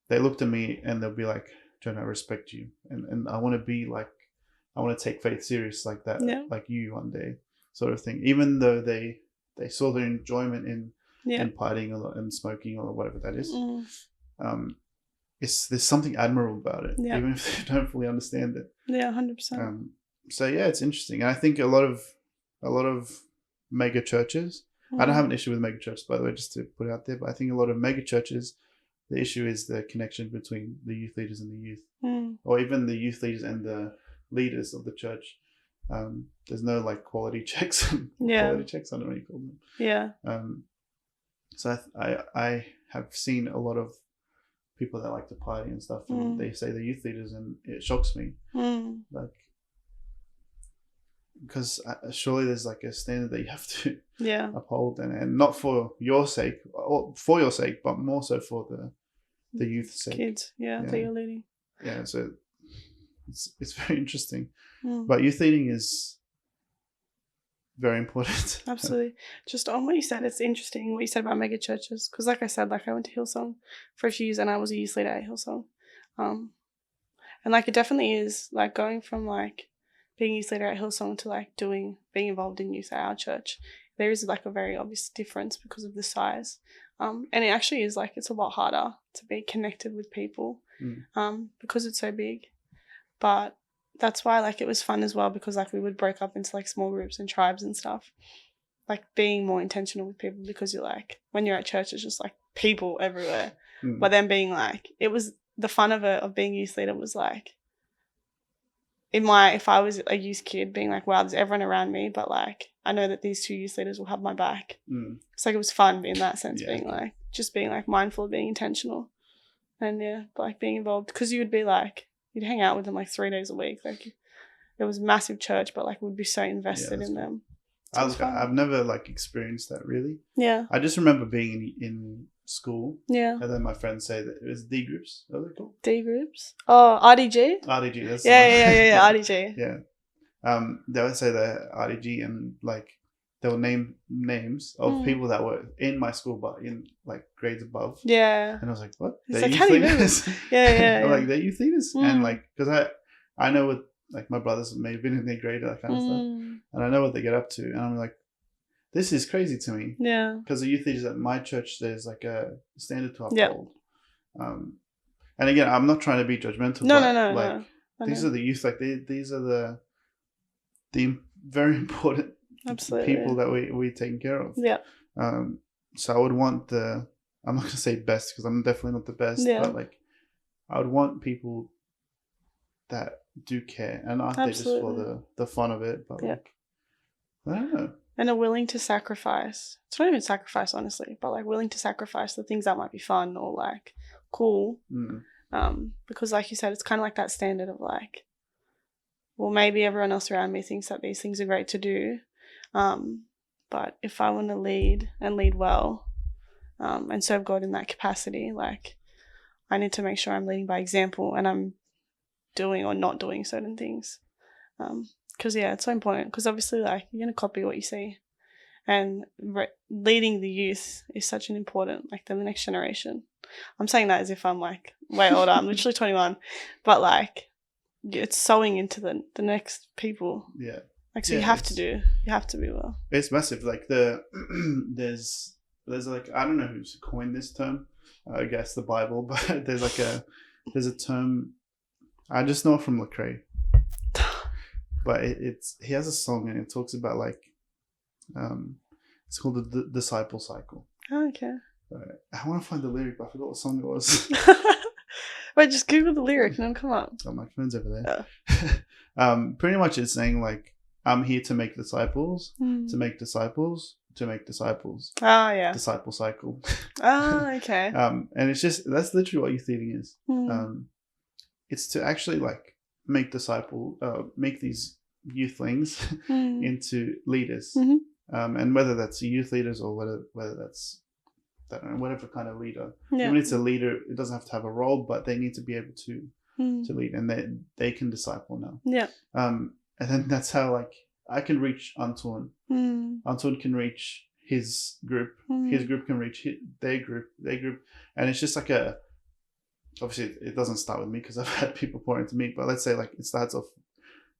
S1: they looked at me and they'll be like, Jonah, I respect you, and I want to be like, I want to take faith serious like that, like you one day, sort of thing. Even though they saw their enjoyment in partying and smoking or whatever that is, there's something admirable about it, even if they don't fully understand it. Yeah, 100%. So yeah, it's interesting, and I think a lot of mega churches. I don't have an issue with mega churches, by the way, just to put it out there, but I think a lot of mega churches, the issue is the connection between the youth leaders and the youth, or even the youth leaders and the leaders of the church. There's no like quality checks. Quality checks. I don't know what you call them.
S2: Yeah.
S1: So I have seen a lot of people that like to party and stuff, and they say they're youth leaders, and it shocks me. Like, because surely there's like a standard that you have to uphold, and not for your sake, or for your sake, but more so for the youth's sake.
S2: Kids, that you're leading.
S1: Yeah, so it's very interesting. But youth leading is very important.
S2: Absolutely. Just on what you said, it's interesting what you said about mega churches, because like I said, like I went to Hillsong for a few years and I was a youth leader at Hillsong. And like it definitely is like going from like being a youth leader at Hillsong to like being involved in youth at our church. There is like a very obvious difference because of the size. And it actually is like it's a lot harder to be connected with people because it's so big. But that's why like it was fun as well, because like we would break up into like small groups and tribes and stuff, like being more intentional with people, because you're like, when you're at church it's just like people everywhere. But then being like, it was the fun of being youth leader was like, if I was a youth kid, being like, wow, there's everyone around me, but like I know that these two youth leaders will have my back. It's like it was fun in that sense, being like just being like mindful of being intentional, and like being involved, because you would be like, you'd hang out with them like 3 days a week. Like it was a massive church, but like we'd be so invested in them. So
S1: I've never like experienced that really.
S2: Yeah.
S1: I just remember being in school.
S2: Yeah.
S1: And then my friends say that it was D groups. What are they called?
S2: D groups. Oh, RDG.
S1: RDG. That's
S2: yeah. RDG.
S1: Yeah. They would say that RDG, and like they'll name names of people that were in my school but in like grades above.
S2: Yeah.
S1: And I was like, what?
S2: It's
S1: they're
S2: like,
S1: youth
S2: how do you
S1: leaders?
S2: know? Yeah.
S1: Like they're youth leaders, and like because I know what like my brothers may have been in their grade, that kind of stuff, and I know what they get up to, and I'm like, this is crazy to me.
S2: Yeah.
S1: Because the youth leaders at my church, there's like a standard to uphold. And again, I'm not trying to be judgmental.
S2: No.
S1: These are the youth. Like these are the very important people that we taking care of.
S2: Yeah.
S1: So I would want I'm not gonna say best, because I'm definitely not the best. Yeah. But like, I would want people that do care and aren't there just for the fun of it. But like, I don't know.
S2: And are willing to sacrifice. It's not even sacrifice, honestly, but like willing to sacrifice the things that might be fun or like cool. Because like you said, it's kind of like that standard of like, well, maybe everyone else around me thinks that these things are great to do. But if I want to lead and lead well, and serve God in that capacity, like I need to make sure I'm leading by example and I'm doing or not doing certain things. Because it's so important, because obviously like you're going to copy what you see, and leading the youth is such an important, like the next generation. I'm saying that as if I'm like way older. I'm literally 21, but like it's sowing into the next people. Yeah. Like, so you have to be well.
S1: It's massive. Like there's like, I don't know who's coined this term, I guess the Bible, but there's a term, I just know it from Lecrae. But he has a song and it talks about like, it's called the disciple cycle.
S2: Oh, okay.
S1: I want to find the lyric, but I forgot what song it was.
S2: Wait, just Google the lyric and it'll come up.
S1: Oh, my phone's over there. Pretty much it's saying like, I'm here to make disciples, to make disciples, to make disciples.
S2: Oh, yeah.
S1: Disciple cycle.
S2: Oh, okay.
S1: And it's just, that's literally what youth leading is. It's to actually like make these youthlings into leaders. And whether that's youth leaders or whether that's, I don't know, whatever kind of leader. Even if it's a leader, it doesn't have to have a role, but they need to be able to lead, and they can disciple now. Yeah. And then that's how like I can reach Antoine. Antoine can reach his group. His group can reach their group. And it's just like obviously it doesn't start with me because I've had people pour into me, but let's say like it starts off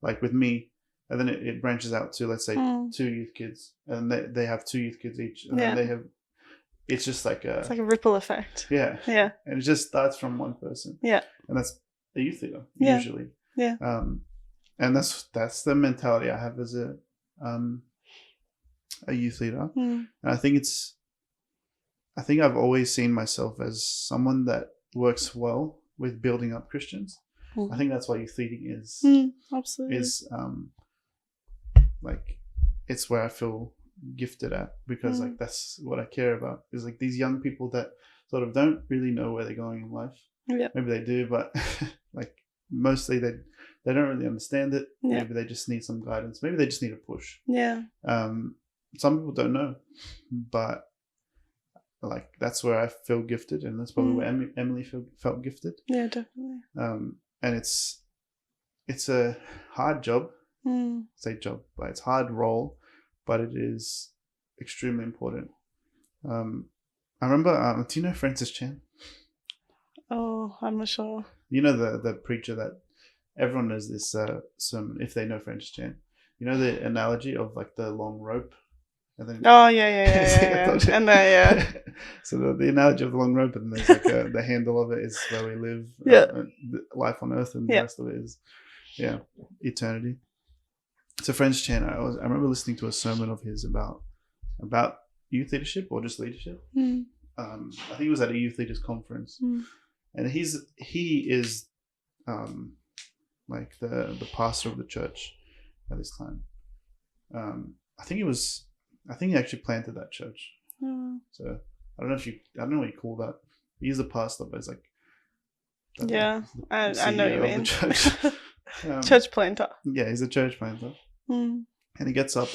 S1: like with me, and then it branches out to, let's say, 2 youth kids, and they have 2 youth kids each, and then they have, it's just like it's
S2: like a ripple effect.
S1: Yeah. And it just starts from one person. Yeah. And that's a youth leader usually. Yeah. And that's the mentality I have as a youth leader. And I think I've always seen myself as someone that works well with building up Christians. I think that's what youth leading is.
S2: Absolutely.
S1: Is like it's where I feel gifted at, because like that's what I care about, is like these young people that sort of don't really know where they're going in life.
S2: Yeah.
S1: Maybe they do, but like mostly they don't really understand it.
S2: Yeah.
S1: Maybe they just need some guidance. Maybe they just need a push.
S2: Yeah.
S1: Some people don't know, but like that's where I feel gifted, and that's probably where Emily felt gifted.
S2: Yeah, definitely.
S1: And it's a hard job. Say job, but it's hard role, but it is extremely important. I remember, do you know Francis Chan?
S2: Oh, I'm not sure.
S1: You know the preacher that everyone knows this sermon, if they know Francis Chan. You know the analogy of like the long rope, and then
S2: oh yeah. And
S1: so the analogy of the long rope, and there's like the handle of it is where we live, life on earth, and the rest of it is eternity. So Francis Chan, I remember listening to a sermon of his about youth leadership or just leadership. I think it was at a youth leaders conference, and he is like the pastor of the church at this time. I think he actually planted that church. So I don't know what you call that. He's a pastor, but it's like
S2: I know you mean.
S1: Church.
S2: Church planter.
S1: Yeah, he's a church planter. And he gets up,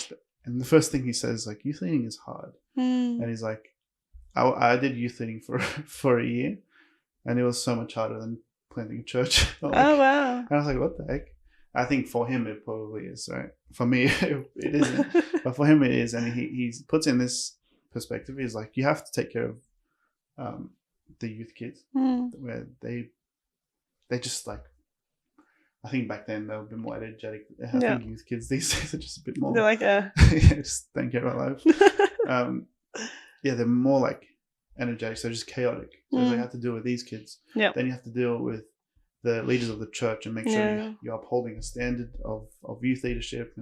S1: and the first thing he says is like, youth leading is hard. And he's like, I did youth leading for a year, and it was so much harder than planting a church.
S2: Oh wow!
S1: And I was like, what the heck? I think for him it probably is, right? For me it isn't, but for him it is. And he puts in this perspective. He's like, you have to take care of the youth kids, where they just like, I think back then they were a bit more energetic. I think youth kids these days are just a bit more.
S2: They're like,
S1: just don't care about life. They're more like energetic, so just chaotic. So you have to deal with these kids. Yeah. Then you have to deal with the leaders of the church and make sure you're upholding a standard of youth leadership,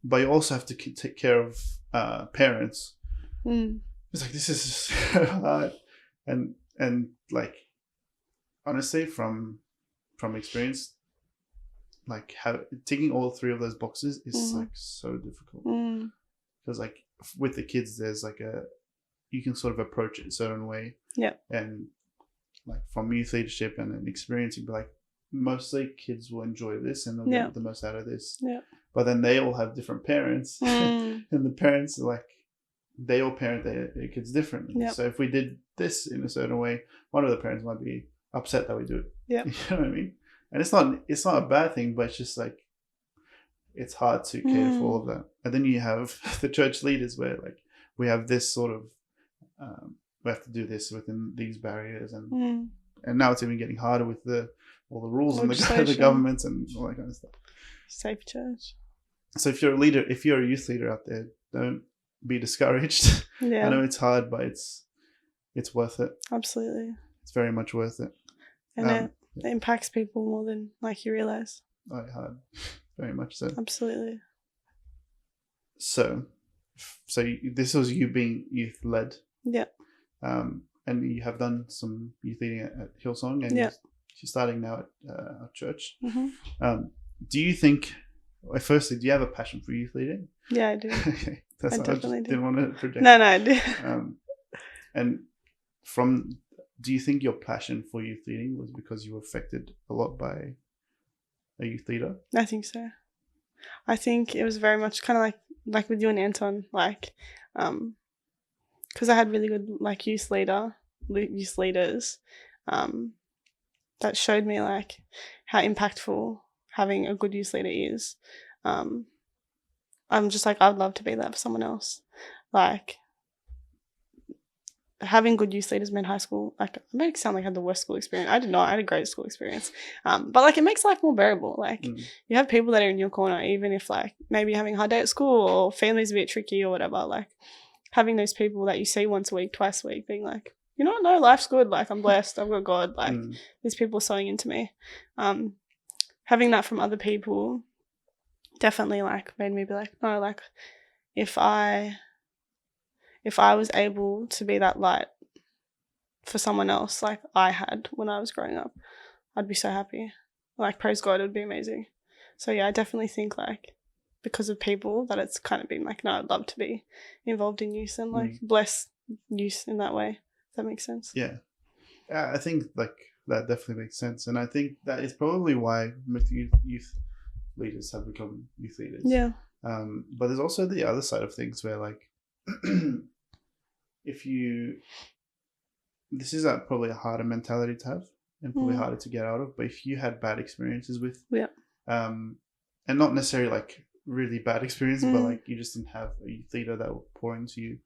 S1: but you also have to take care of parents. It's like, this is so hard, and like honestly, from experience, like ticking all three of those boxes is like so difficult, because like with the kids there's like you can sort of approach it a certain way, and like from youth leadership and experience, you'd be like, mostly kids will enjoy this and they'll get the most out of this, but then they all have different parents, and the parents are like, they all parent their kids differently. So if we did this in a certain way, one of the parents might be upset that we do it. You know what I mean? And it's not a bad thing, but it's just like, it's hard to cater for all of that. And then you have the church leaders where like we have this sort of we have to do this within these barriers, and now it's even getting harder with all the rules and the governments and all that kind of stuff.
S2: Safe church.
S1: So if you're a youth leader out there, don't be discouraged. I know it's hard, but it's worth it. Absolutely. It's very much worth it.
S2: And it impacts people more than like you realize.
S1: Hard. Very much so.
S2: Absolutely.
S1: So this was you being youth led. Yeah. And you have done some youth leading at Hillsong, and you're starting now at our church. Do you think, firstly, do you have a passion for youth leading?
S2: Yeah, I do.
S1: Okay. I definitely do. Didn't want to project.
S2: No, I do.
S1: And do you think your passion for youth leading was because you were affected a lot by a youth leader?
S2: I think so. I think it was very much kind of like with you and Anton, like, because I had really good like youth leaders, that showed me like how impactful having a good youth leader is. I'm just like, I'd love to be that for someone else. Like, having good youth leaders in high school, like, it makes it sound like I had the worst school experience. I did not. I had a great school experience. But like, it makes life more bearable. Like, you have people that are in your corner, even if like maybe you're having a hard day at school or family's a bit tricky or whatever. Like, having those people that you see once a week, twice a week, being like, you know what, no, life's good. Like, I'm blessed. I've got God. Like, these people are sewing into me. Having that from other people definitely like made me be like, no, like, if I was able to be that light for someone else like I had when I was growing up, I'd be so happy. Like, praise God, it would be amazing. So yeah, I definitely think like because of people that it's kind of been like, no, I'd love to be involved in youth and like bless youth in that way. If that makes sense.
S1: Yeah. I think like that definitely makes sense. And I think that is probably why most youth leaders have become youth leaders.
S2: Yeah.
S1: But there's also the other side of things where like, this is probably a harder mentality to have and probably harder to get out of. But if you had bad experiences with, and not necessarily like really bad experiences, but like you just didn't have a youth leader that would pour into you,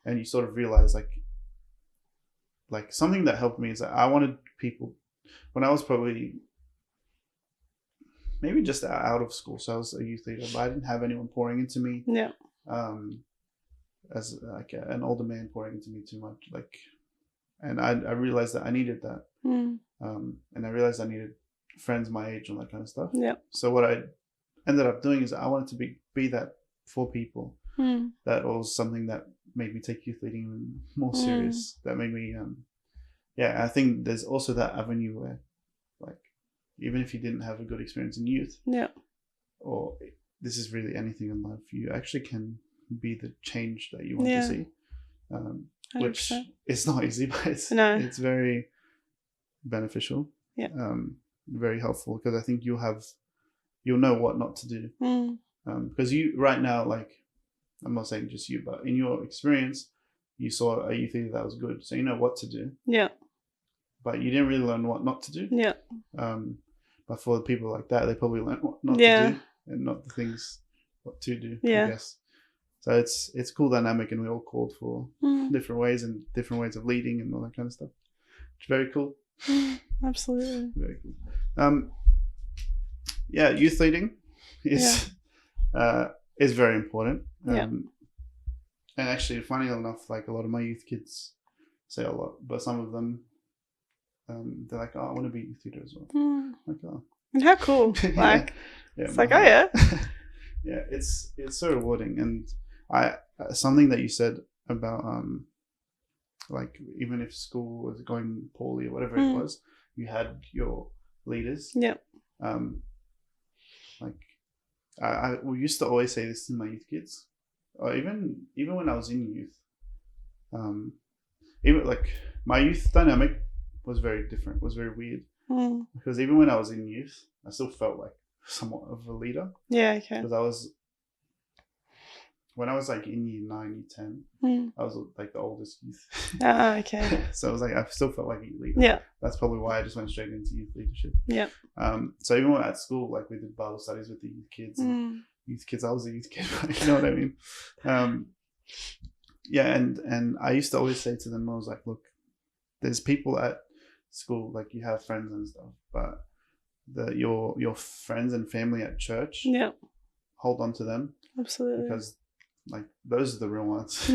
S1: and you sort of realize like something that helped me is that I wanted people when I was probably maybe just out of school, so I was a youth leader, but I didn't have anyone pouring into me. As like an older man pouring into me too much, like, and I realized that I needed that, and I realized I needed friends my age and that kind of stuff. So what I ended up doing is I wanted to be that for people. That was something that made me take youth leading even more serious. That made me, I think there's also that avenue where, like, even if you didn't have a good experience in youth, or this is really anything in life, you actually can be the change that you want to see, which it's not easy, but it's very beneficial, very helpful, because I think you'll know what not to do, because you right now, like, I'm not saying just you, but in your experience you saw a youth leader that was good, so you know what to do, but you didn't really learn what not to do, but for people like that, they probably learn what not to do and not the things what to do, I guess. So it's cool dynamic, and we all called for different ways and different ways of leading and all that kind of stuff. It's very cool.
S2: Absolutely.
S1: Very cool. Youth leading is very important. And actually, funny enough, like a lot of my youth kids say a lot, but some of them, they're like, "Oh, I want to be a youth leader as well." Like, oh.
S2: And how cool! Like, it's like, oh yeah.
S1: Yeah, it's so rewarding. And something that you said about like, even if school was going poorly or whatever it was, you had your leaders. Like, we used to always say this to my youth kids, or even when I was in youth, even like my youth dynamic was very different, was very weird, because even when I was in youth, I still felt like somewhat of a leader. Because when I was like in year 9, year 10, I was like the oldest youth. So I was like, I still felt like a leader. That's probably why I just went straight into youth leadership. So even when at school, like, we did Bible studies with the youth kids. And youth kids, I was a youth kid, you know what I mean? And I used to always say to them, I was like, look, there's people at school, like, you have friends and stuff, but your friends and family at church, hold on to them.
S2: Absolutely.
S1: Because, like, those are the real ones.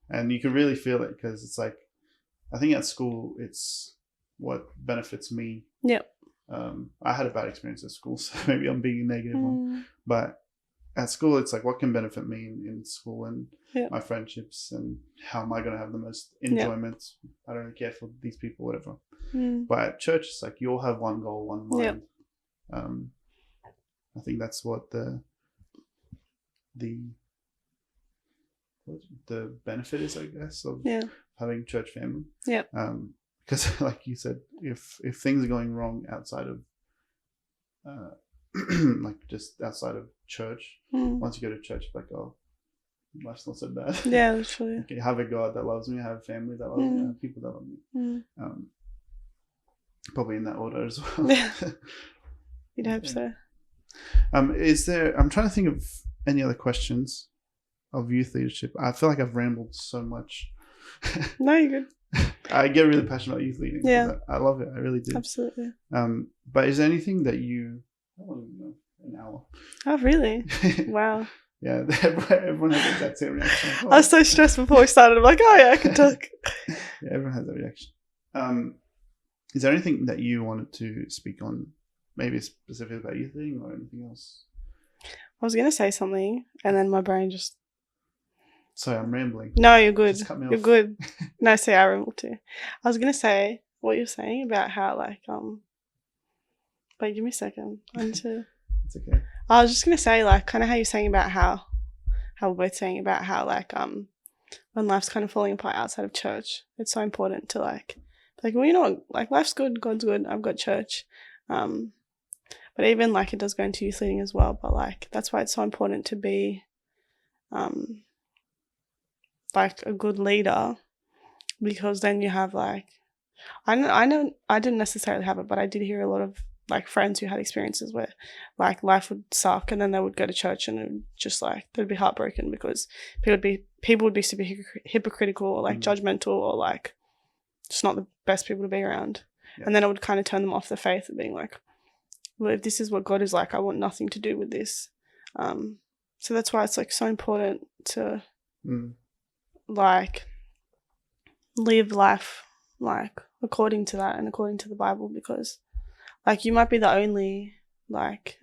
S1: And you can really feel it, because it's like, I think at school, it's what benefits me. I had a bad experience at school, so maybe I'm being a negative one. But at school, it's like, what can benefit me in school and my friendships, and how am I going to have the most enjoyment? I don't really care for these people, whatever. But at church, it's like, you all have one goal, one mind. I think that's what the benefit is, I guess, of having church family. Because like you said, if things are going wrong outside of like just outside of church, once you go to church, like, oh, life's not so bad.
S2: Literally.
S1: Okay, have a God that loves me, I have family that loves me, I have people that love me. Probably in that order as well.
S2: You'd hope so.
S1: I'm trying to think of any other questions of youth leadership. I feel like I've rambled so much.
S2: No, you're good.
S1: I get really passionate about youth leading. I love it. I really do.
S2: Absolutely.
S1: But is there anything that you... I don't even know. An hour.
S2: Oh, really? Wow.
S1: Yeah, everyone has that same reaction. Oh.
S2: I was so stressed before we started. I'm like, oh yeah, I can talk.
S1: Yeah, everyone has that reaction. Is there anything that you wanted to speak on, maybe specifically about youth leading, or anything else?
S2: I was going to say something, and then my brain just...
S1: Sorry, I'm rambling.
S2: No, you're good.
S1: Just cut me off.
S2: You're good. No, see, I ramble too. I was going to say what you're saying about how, like, wait, give me a second. I need to...
S1: It's okay.
S2: I was just gonna say, like, kind of how you're saying about how we're both saying about how, like, when life's kind of falling apart outside of church, it's so important to like, well, you know what, like, life's good, God's good, I've got church, but even like it does go into youth leading as well. But like that's why it's so important to be, like a good leader, because then you have like, I know I didn't necessarily have it, but I did hear a lot of like friends who had experiences where like life would suck and then they would go to church and it would just like they'd be heartbroken because people would be super hypocritical or like judgmental or like just not the best people to be around. Yeah. And then it would kind of turn them off the faith of being like, well, if this is what God is like, I want nothing to do with this. So that's why it's like so important to like live life like according to that and according to the Bible, because like you might be the only like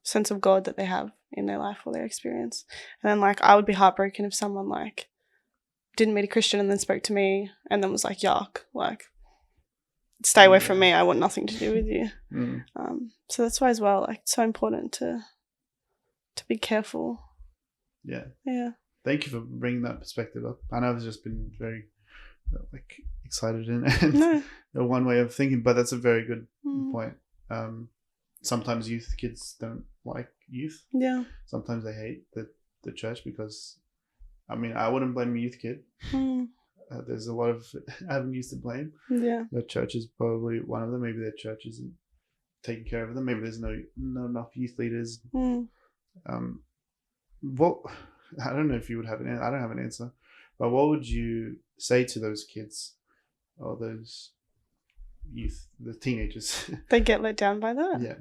S2: sense of God that they have in their life or their experience. And then like I would be heartbroken if someone like didn't meet a Christian and then spoke to me and then was like, yuck, like stay away from me, I want nothing to do with you. So that's why as well, like it's so important to be careful. Yeah. Thank you for bringing that perspective up. I know I've just been very like excited and one way of thinking, but that's a very good point. Sometimes youth kids don't like youth. Yeah. Sometimes they hate the church because, I mean, I wouldn't blame a youth kid. There's a lot of avenues to blame. Yeah. The church is probably one of them. Maybe their church isn't taking care of them. Maybe there's no enough youth leaders. What, I don't know if you would have I don't have an answer, but what would you say to those kids or those youth, the teenagers? They get let down by that? Yeah.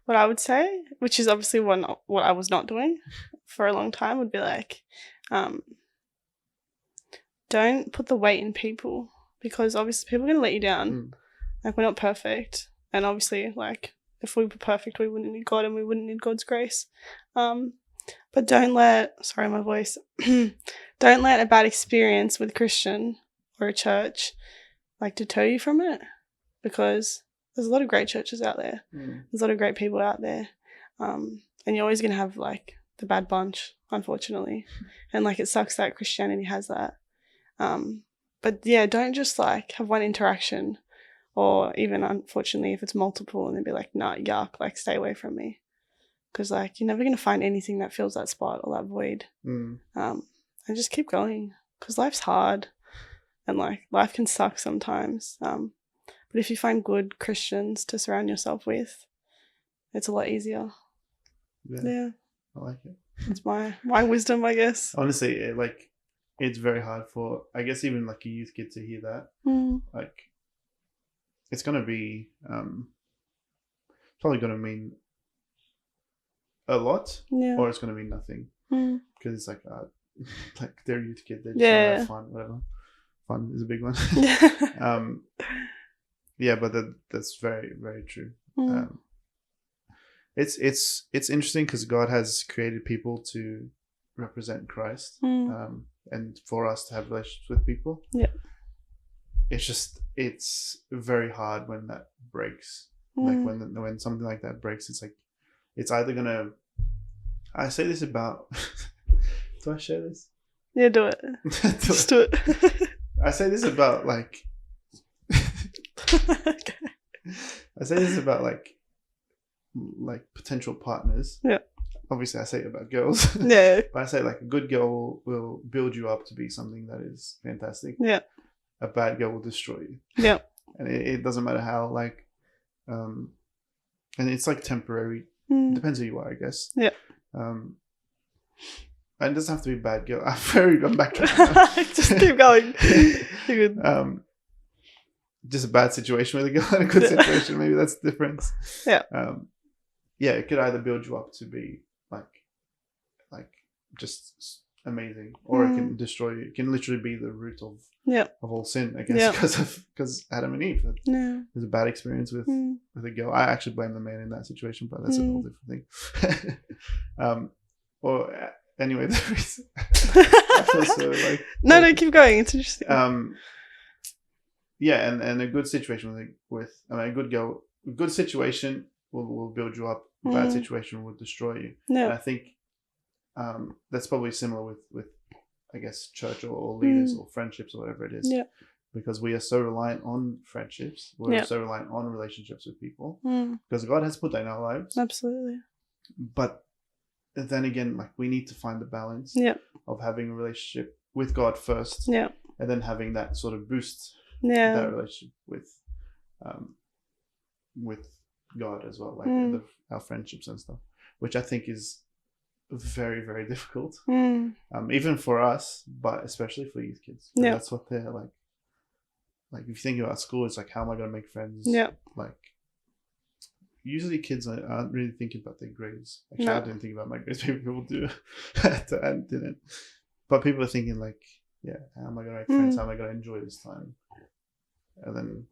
S2: What I would say, which is obviously what I was not doing for a long time, would be like, don't put the weight in people, because obviously people are going to let you down. Like, we're not perfect. And obviously, like, if we were perfect, we wouldn't need God and we wouldn't need God's grace. But don't let, sorry, my voice, don't let a bad experience with a Christian or a church, like, deter you from it, because there's a lot of great churches out there. There's a lot of great people out there. And you're always going to have, like, the bad bunch, unfortunately. And, like, it sucks that Christianity has that. But, yeah, don't just, like, have one interaction, or even, unfortunately, if it's multiple, and they'd be like, nah, yuck, like, stay away from me. Because, like, you're never going to find anything that fills that spot or that void. And just keep going, because life's hard. And, like, life can suck sometimes. But if you find good Christians to surround yourself with, it's a lot easier. Yeah. I like it. It's my wisdom, I guess. Honestly, it's very hard for, I guess, even like a youth kid to hear that. Like, it's going to be probably going to mean a lot, or it's going to mean nothing. Because it's like they're a youth kid, they just want to have fun, whatever. Fun is a big one. Yeah, but that's very, very true. It's interesting because God has created people to represent Christ, and for us to have relationships with people. Yeah. It's very hard when that breaks. Like when something like that breaks, it's like it's either gonna. I say this about. Do I share this? Yeah, do it. Just do it. I say this about like. Okay. I say this about like potential partners. Yeah. Obviously, I say it about girls. Yeah. But I say like a good girl will build you up to be something that is fantastic. Yeah. A bad girl will destroy you. Yeah. And it doesn't matter how like, and it's like temporary. Depends who you are, I guess. Yeah. And it doesn't have to be a bad girl. I'm back to just keep going. You're good. Just a bad situation with a girl and a good situation. Maybe that's the difference. Yeah. Yeah, it could either build you up to be like just amazing, or it can destroy you. It can literally be the root of all sin, I guess, because Adam and Eve. There's a bad experience with a girl. I actually blame the man in that situation, but that's a whole different thing. Or anyway, there is. Also, like, no, keep going. It's interesting. Yeah, and a good situation with I mean, a good girl
S1: a good situation will build you up. A bad situation will destroy you.
S2: Yeah.
S1: And I think that's probably similar with I guess church or leaders or friendships or whatever it is.
S2: Yeah.
S1: Because we are so reliant on friendships. We're so reliant on relationships with people. Because God has put that in our lives.
S2: Absolutely.
S1: But then again, like we need to find the balance of having a relationship with God first.
S2: Yeah.
S1: And then having that sort of boost that relationship with God as well, like our friendships and stuff, which I think is very, very difficult, even for us, but especially for youth kids. Yeah, that's what they're like. Like if you think about school, it's like, how am I going to make friends?
S2: Yeah,
S1: like usually kids aren't really thinking about their grades. Actually, I didn't think about my grades. People do, I didn't. But people are thinking like, yeah, how am I going to make friends? How am I going to enjoy this time? And then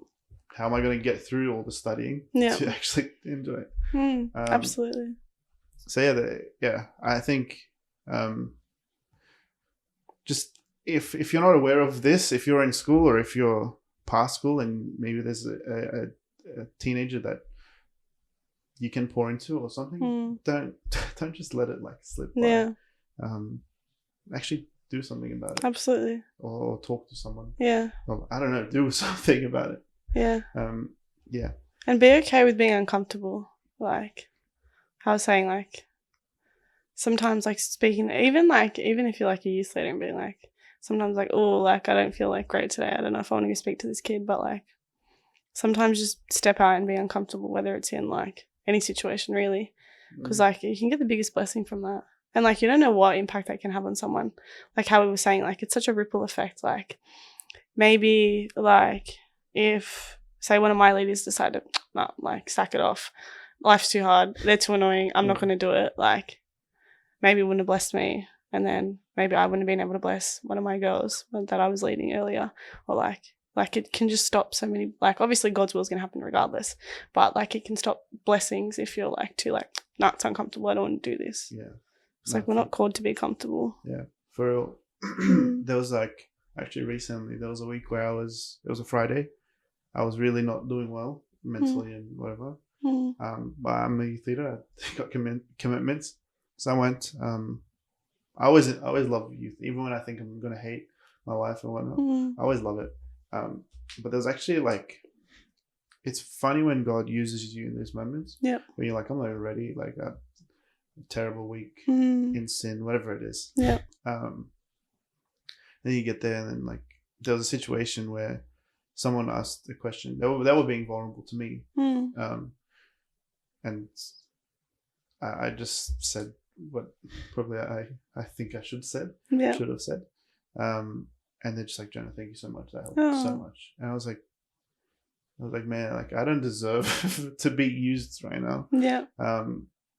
S1: how am I going to get through all the studying to actually enjoy it?
S2: Absolutely.
S1: So I think just if you're not aware of this, if you're in school or if you're past school and maybe there's a teenager that you can pour into or something, don't just let it like slip by.
S2: Yeah.
S1: Actually do something about it.
S2: Absolutely.
S1: Or talk to someone.
S2: Yeah.
S1: Well, I don't know, do something about it.
S2: Yeah.
S1: Yeah.
S2: And be okay with being uncomfortable. Like I was saying, like sometimes like speaking, even if you're like a youth leader and being like, sometimes like, oh, like I don't feel like great today. I don't know if I want to go speak to this kid, but like sometimes just step out and be uncomfortable, whether it's in like any situation really, because like you can get the biggest blessing from that. And like you don't know what impact that can have on someone. Like how we were saying, like it's such a ripple effect. Like maybe like if say one of my leaders decided, no, like sack it off, life's too hard, they're too annoying, I'm not going to do it. Like maybe it wouldn't have blessed me, and then maybe I wouldn't have been able to bless one of my girls that I was leading earlier, or like it can just stop so many, like obviously God's will is going to happen regardless, but like it can stop blessings if you're like too like, no, it's uncomfortable, I don't want to do this.
S1: Yeah.
S2: It's like we're not called to be comfortable.
S1: Yeah. For real. There was like, actually recently, there was a week where it was a Friday. I was really not doing well mentally and whatever. But I'm a youth leader. I got commitments. So I went, I always love youth, even when I think I'm going to hate my life and whatnot. I always love it. But there's actually like, it's funny when God uses you in those moments. Yeah. When you're like, I'm not even ready. Like a terrible week in sin, whatever it is. Yeah. Then you get there and then like, there was a situation where someone asked a question. They were being vulnerable to me. And I just said what probably I think I should have said. And they're just like, Jonah, thank you so much. That helped so much. And I was like, man, like I don't deserve to be used right now. Yeah.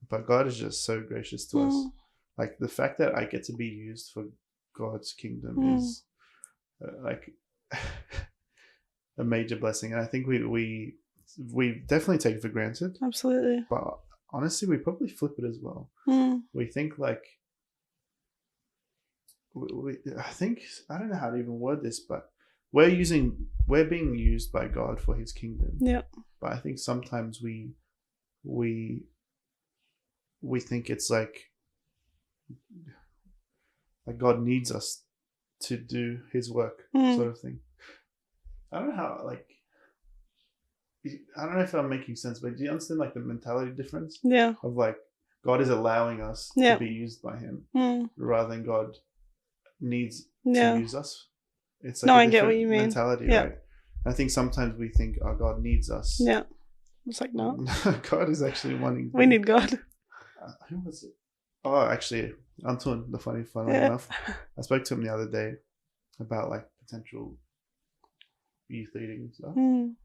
S1: But God is just so gracious to us. Like the fact that I get to be used for God's kingdom is like a major blessing. And I think we definitely take it for granted.
S2: Absolutely.
S1: But honestly, we probably flip it as well. We think like, I think, I don't know how to even word this, but we're being used by God for his kingdom. Yeah. But I think sometimes we think it's like God needs us to do his work, sort of thing. I don't know how, like, I don't know if I'm making sense, but do you understand like the mentality difference? Yeah. Of like, God is allowing us to be used by him rather than God needs to use us. It's like
S2: I get what you mean.
S1: Mentality, right? I think sometimes we think, oh, God needs us.
S2: Yeah. It's like, no.
S1: God is actually wanting.
S2: We need God.
S1: Who was it? Oh, actually, Anton, funnily enough. I spoke to him the other day about like potential youth leading and stuff. And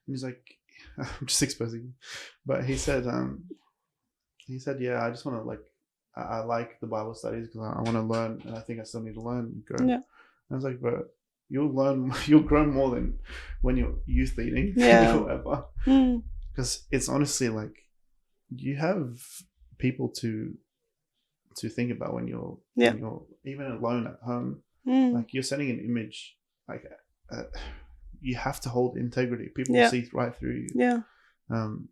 S1: he's like, I'm just exposing him. But he said, yeah, I just want to like, I like the Bible studies because I want to learn, and I think I still need to learn and grow. Yeah. And I was like, but you'll grow more than when you're youth leading, or whatever. Because it's honestly like, you have people to think about when you're even alone at home. Like you're setting an image, like you have to hold integrity. People
S2: Yeah.
S1: see right through you.
S2: Yeah.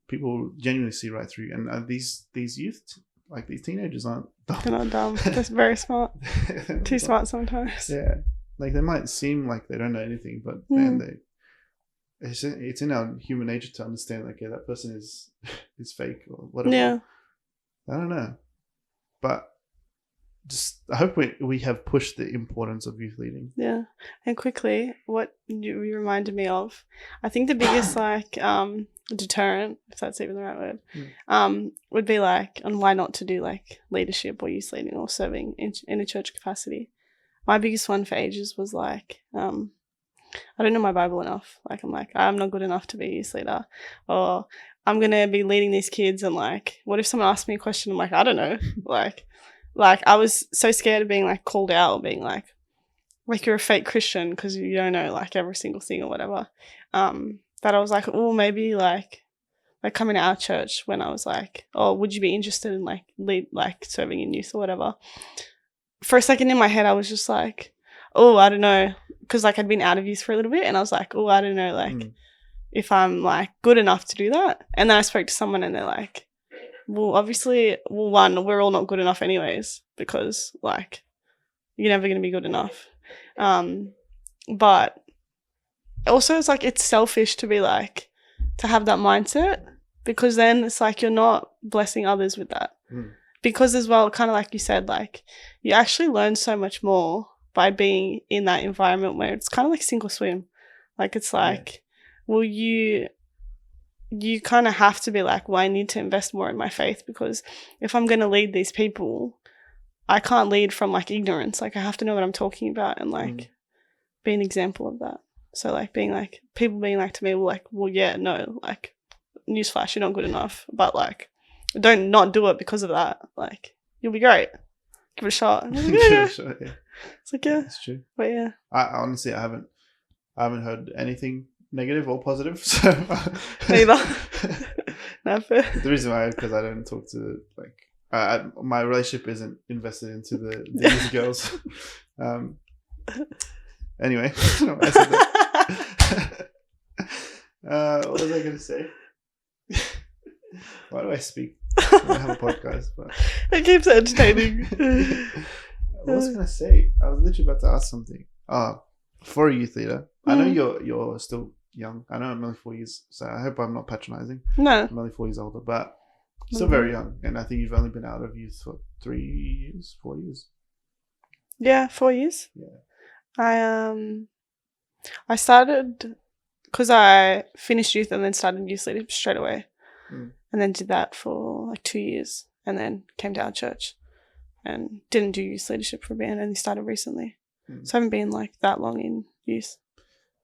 S1: People genuinely see right through you. And these youth, like these teenagers, aren't dumb.
S2: They're not dumb. They're very smart.
S1: They're not
S2: Too
S1: dumb.
S2: smart sometimes.
S1: Yeah, like they might seem like they don't know anything, but man, it's in our human nature to understand, like, yeah, that person is fake or whatever.
S2: Yeah.
S1: I don't know, but just I hope we have pushed the importance of youth leading.
S2: Yeah. And quickly, what you reminded me of, I think the biggest like deterrent, if that's even the right word, would be like, and why not to do like leadership or youth leading or serving in a church capacity. My biggest one for ages was like, I don't know my Bible enough. Like, I'm not good enough to be a youth leader, or I'm going to be leading these kids. And like, what if someone asked me a question? I'm like, I don't know. like I was so scared of being like called out or being like you're a fake Christian because you don't know like every single thing or whatever. That I was like, oh, maybe like coming to our church when I was like, oh, would you be interested in like serving in youth or whatever? For a second in my head, I was just like, oh, I don't know. Because like I'd been out of youth for a little bit and I was like, oh, I don't know, like if I'm like good enough to do that. And then I spoke to someone and they're like, well, obviously, one, we're all not good enough anyways because like you're never going to be good enough. But also it's like it's selfish to be like, to have that mindset, because then it's like you're not blessing others with that. Because as well, kind of like you said, like you actually learn so much more by being in that environment where it's kind of like sink or swim. Like it's like, well, you kind of have to be like, well, I need to invest more in my faith, because if I'm going to lead these people, I can't lead from like ignorance. Like I have to know what I'm talking about and like be an example of that. So like being like, people being like to me, well, yeah, no, like newsflash, you're not good enough, but like don't not do it because of that. Like you'll be great. Give it a shot. Like, yeah. It's like, yeah,
S1: it's true.
S2: But yeah,
S1: I honestly, I haven't heard anything negative or positive. So
S2: neither. Not fair.
S1: The reason why is because I don't talk to like my relationship isn't invested into these girls. Anyway, I don't know why I said that. What was I going to say? Why do I speak? I don't have a podcast, but
S2: it keeps entertaining.
S1: What was I going to say? I was literally about to ask something. For a youth leader, I know you're still young. I know I'm only 4 years, so I hope I'm not patronizing.
S2: No,
S1: I'm only 4 years older, but still very young. And I think you've only been out of youth for 4 years.
S2: Yeah, 4 years.
S1: Yeah.
S2: I started because I finished youth and then started youth leadership straight away, and then did that for like 2 years, and then came to our church and didn't do youth leadership for a bit, and only started recently. So I haven't been like that long in youth.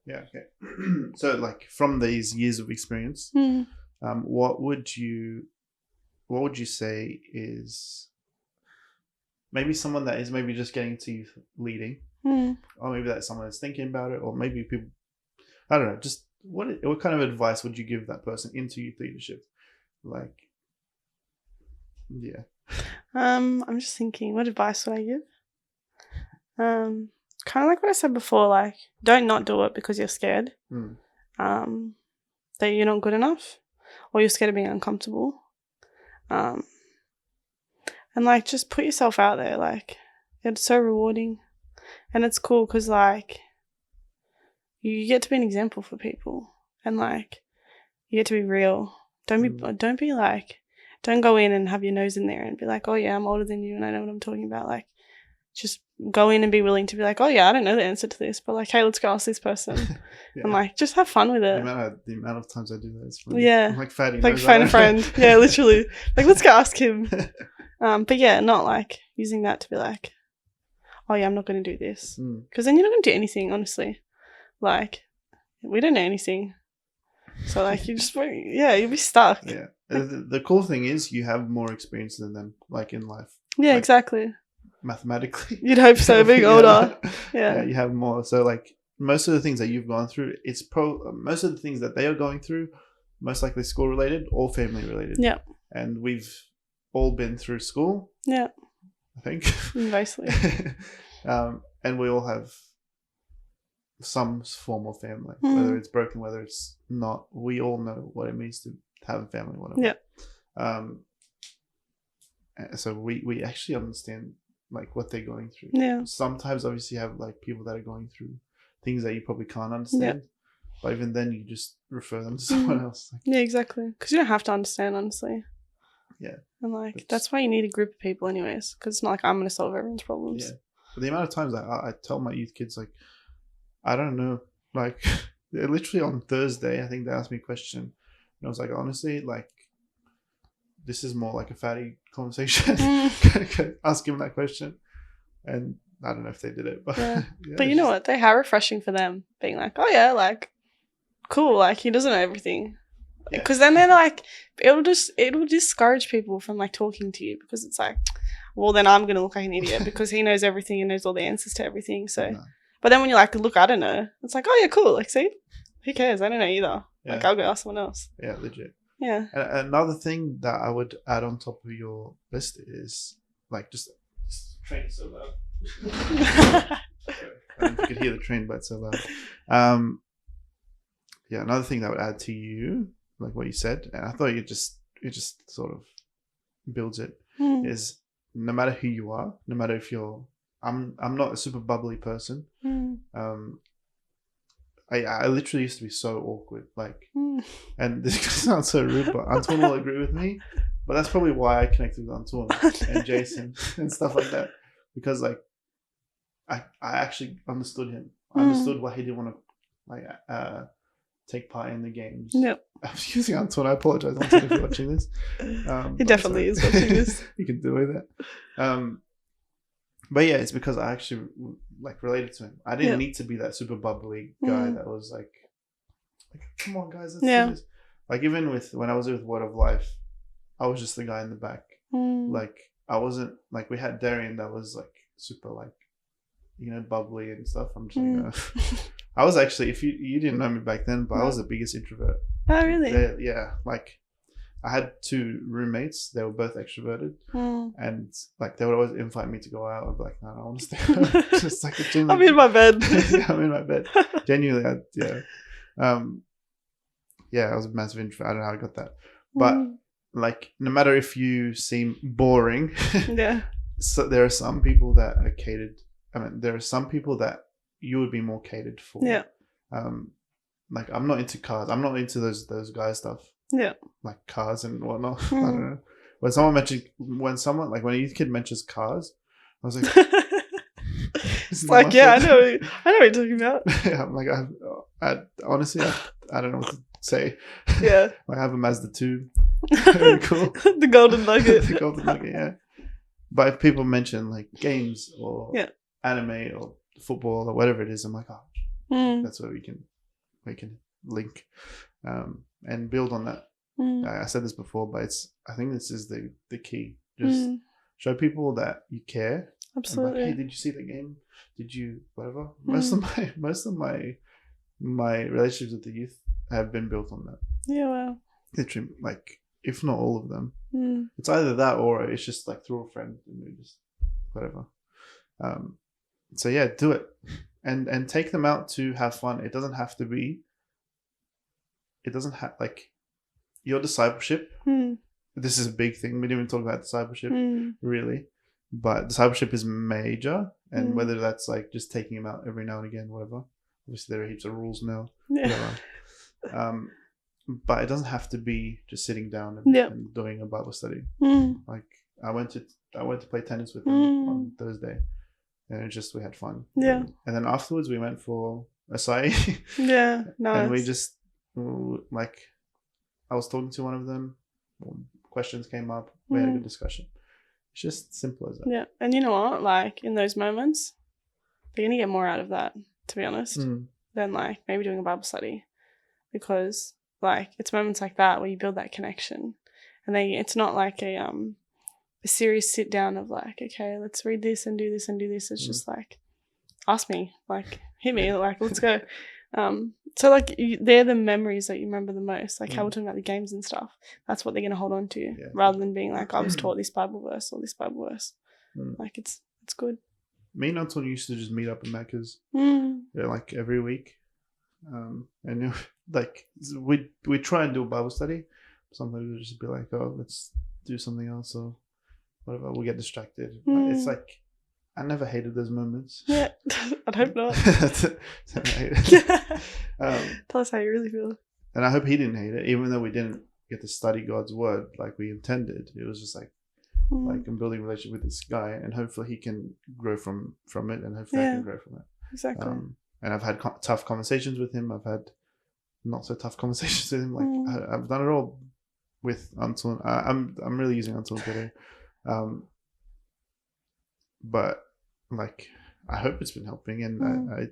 S1: Yeah. Okay. So like from these years of experience, what would you say is maybe someone that is maybe just getting into youth leading, or maybe that's someone that's thinking about it, or maybe people, I don't know, just what kind of advice would you give that person into youth leadership? Like, yeah.
S2: I'm just thinking, what advice would I give? Kind of like what I said before, like don't not do it because you're scared that you're not good enough, or you're scared of being uncomfortable, and like just put yourself out there. Like it's so rewarding, and it's cool because like you get to be an example for people, and like you get to be real. Don't be like, don't go in and have your nose in there and be like, oh yeah, I'm older than you and I know what I'm talking about. Like just go in and be willing to be like, oh yeah, I don't know the answer to this, but like, hey, let's go ask this person. And like just have fun with it.
S1: The amount of times I do that is funny.
S2: Yeah.
S1: I'm like fatty.
S2: Like phone a friend. Yeah, literally. Like let's go ask him. But yeah, not like using that to be like, oh yeah, I'm not going to do this. Because then you're not going to do anything, honestly. Like, we don't know anything. So like you just, you'll be stuck.
S1: Yeah. The cool thing is you have more experience than them, like in life.
S2: Yeah,
S1: like,
S2: exactly.
S1: Mathematically.
S2: You'd hope so, being older. Yeah,
S1: you have more. So like most of the things that you've gone through, most of the things that they are going through, most likely school related or family related.
S2: Yeah.
S1: And we've all been through school.
S2: Yeah.
S1: I think.
S2: Basically.
S1: And we all have some form of family, whether it's broken, whether it's not. We all know what it means to have a family, whatever.
S2: Yeah.
S1: So we actually understand like what they're going through.
S2: Yeah.
S1: Sometimes, obviously, you have like people that are going through things that you probably can't understand. But even then, you just refer them to someone else.
S2: Yeah, exactly. Because you don't have to understand, honestly.
S1: Yeah.
S2: And like that's why you need a group of people, anyways. Because it's not like I'm going to solve everyone's problems.
S1: Yeah. But the amount of times I tell my youth kids, like, I don't know, like, literally on Thursday, I think they asked me a question, and I was like, honestly, like, this is more like a fatty conversation. Ask him that question, and I don't know if they did it, but
S2: yeah, but you know what? They are refreshing for them, being like, oh yeah, like, cool, like he doesn't know everything. Because then they're like, it'll discourage people from like talking to you, because it's like, well, then I'm gonna look like an idiot because he knows everything and knows all the answers to everything. So, but then when you're like, look, I don't know, it's like, oh yeah, cool. Like, see, who cares? I don't know either. Yeah. Like, I'll go ask someone else.
S1: Yeah, legit.
S2: Yeah. And
S1: another thing that I would add on top of your list is like just train so loud. I don't know if you could hear the train, but it's so loud. Yeah, another thing that would add to you, like what you said, and I thought it just sort of builds it, is no matter who you are, no matter if you're, I'm not a super bubbly person. I literally used to be so awkward, like, and this sounds so rude, but Antoine will agree with me. But that's probably why I connected with Antoine and Jason and stuff like that, because like I actually understood him. I understood why he didn't want to like take part in the games.
S2: Yep.
S1: I'm using Antoine. I apologize, Antoine, if you're watching this.
S2: He definitely is watching this.
S1: You can do with it. But yeah, it's because I actually like related to him. I didn't need to be that super bubbly guy that was like, come on, guys, let's do this. Like even when I was with Word of Life, I was just the guy in the back. Like I wasn't like, we had Darian that was like super like, you know, bubbly and stuff. I'm just like, I was actually, if you didn't know me back then, but I was the biggest introvert.
S2: Oh really?
S1: Yeah, like I had 2 roommates. They were both extroverted, and like they would always invite me to go out. I'd be like, no, I want to stay home. Just like
S2: I'm in my bed.
S1: Yeah, I'm in my bed. Genuinely, I was a massive introvert. I don't know how I got that, but like no matter if you seem boring, so there are some people that are catered. I mean, there are some people that you would be more catered for. Yeah. Like I'm not into cars. I'm not into those guy stuff. Yeah. Like cars and whatnot. I don't know. When a youth kid mentions cars, I was like,
S2: it's like, yeah, I know what you're talking about.
S1: Yeah, I'm like, I honestly, I don't know what to say.
S2: Yeah.
S1: Like I have a Mazda 2. Very cool.
S2: The golden nugget.
S1: The golden nugget, yeah. But if people mention like games or anime or football or whatever it is, I'm like, that's where we can link and build on that. I said this before, but I think this is the key. Just show people that you care.
S2: Absolutely.
S1: Like, hey, did you see the game? Did you whatever? Most of my relationships with the youth have been built on that. Yeah, wow. Literally, like if not all of them, it's either that or it's just like through a friend and we just whatever. So yeah, do it and take them out to have fun. It doesn't have to be. It doesn't have like your discipleship. This is a big thing. We didn't even talk about discipleship really, but discipleship is major, and whether that's like just taking them out every now and again, whatever. Obviously, there are heaps of rules now. Yeah. But it doesn't have to be just sitting down and doing a Bible study. Like I went to play tennis with them on Thursday, and we had fun. Yeah. And then afterwards, we went for acai. Yeah. Nice. And we just like, I was talking to one of them. Questions came up. We had a good discussion. It's just simple as that. Yeah. And you know what? Like in those moments, you're gonna get more out of that, to be honest, than like maybe doing a Bible study, because like it's moments like that where you build that connection, and then it's not like a serious sit down of like, okay, let's read this and do this and do this. It's just like, ask me, like hit me, like let's go. So like they're the memories that you remember the most, like how we're talking about the games and stuff. That's what they're going to hold on to, rather than being like, I was taught this Bible verse or this Bible verse. Like it's good. me and Anton used to just meet up in Macca's, like every week, and like we try and do a Bible study. Sometimes we'll just be like, oh, let's do something else or whatever. We'll get distracted. It's like I never hated those moments.
S2: Yeah, I'd hope not. Tell us how you really feel.
S1: And I hope he didn't hate it, even though we didn't get to study God's word like we intended. It was just like I'm building a relationship with this guy, and hopefully he can grow from it, and hopefully I can grow from it.
S2: Exactly.
S1: And I've had tough conversations with him. I've had not so tough conversations with him. Like I've done it all with Anton. I'm really using Anton today, but like I hope it's been helping. And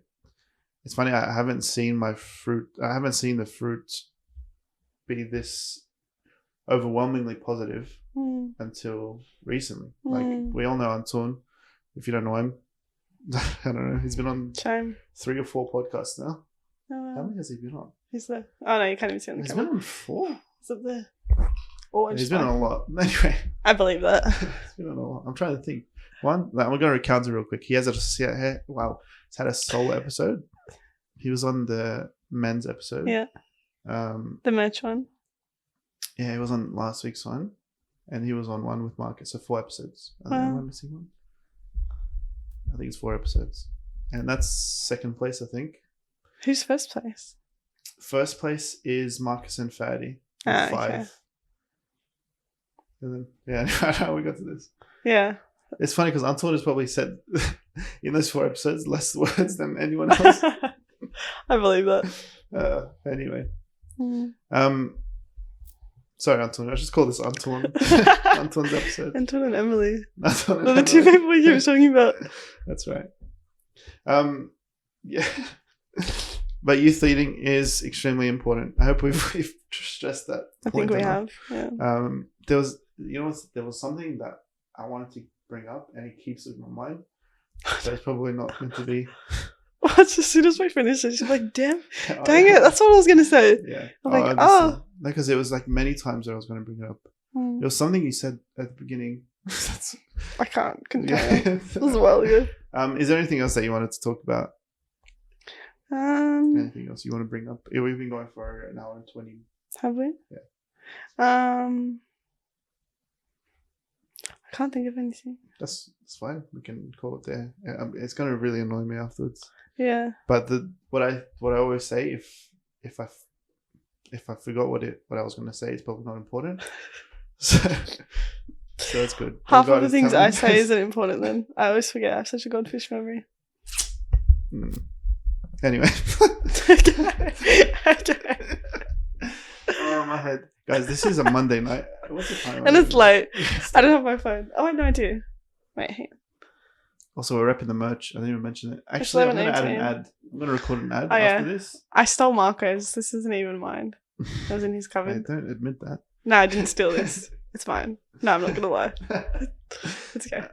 S1: it's funny. I haven't seen the fruit be this overwhelmingly positive until recently. Like we all know Anton. If you don't know him, I don't know. He's been on 3 or 4 podcasts now.
S2: Oh, wow.
S1: How many has he been on?
S2: He's there. Oh no, you can't even see on the camera.
S1: He's been on 4.
S2: He's up there.
S1: He's been on a lot. Anyway,
S2: I believe that.
S1: He's been on a lot. I'm trying to think. One, I'm going to recount it real quick. He has he's had a solo episode. He was on the men's episode.
S2: Yeah. The merch one.
S1: Yeah, he was on last week's one, and he was on one with Marcus. So 4 episodes. Am I missing one? I think it's 4 episodes, and that's second place, I think.
S2: Who's first place?
S1: First place is Marcus and Fadi. 5.
S2: Okay.
S1: And then I don't know how we got to this.
S2: Yeah.
S1: It's funny because Anton has probably said in those 4 episodes less words than anyone else.
S2: I believe that.
S1: Anyway. Sorry, Anton. I just call this Anton. Anton's episode.
S2: Anton and Emily.
S1: Anton and
S2: They're the 2 people we keep talking about.
S1: That's right. Yeah. But youth leading is extremely important. I hope we've stressed that.
S2: I think we have. Yeah.
S1: There was something that I wanted to bring up, and it keeps in my mind. So it's probably not meant to be.
S2: As soon as we finished it, she's like, dang it, that's what I was going to say.
S1: Yeah.
S2: I'm like, oh.
S1: Because it was like many times that I was going to bring it up. There was something you said at the beginning.
S2: I couldn't tell you. It was a while ago.
S1: Is there anything else that you wanted to talk about? Anything else you want to bring up? We've been going for an hour and 20.
S2: Have we?
S1: Yeah.
S2: I can't think of anything.
S1: That's fine. We can call it there. It's going to really annoy me afterwards.
S2: Yeah. But
S1: what I always say, if I forgot what I was going to say, it's probably not important. So it's good.
S2: Half of the things I say isn't important then. I always forget. I have such a goldfish memory.
S1: Anyway.
S2: Okay.
S1: Oh, my head. Guys, this is a Monday night. What's the time?
S2: And it's late. I don't have my phone. Oh, no, I do. Wait, hang on.
S1: Also, we're repping the merch. I didn't even mention it. Actually, I'm going to add an ad. I'm going to record an ad after this. I
S2: stole Marco's. This isn't even mine. It was in his cupboard.
S1: Don't admit that.
S2: No, I didn't steal this. It's mine. No, I'm not going to lie. It's okay.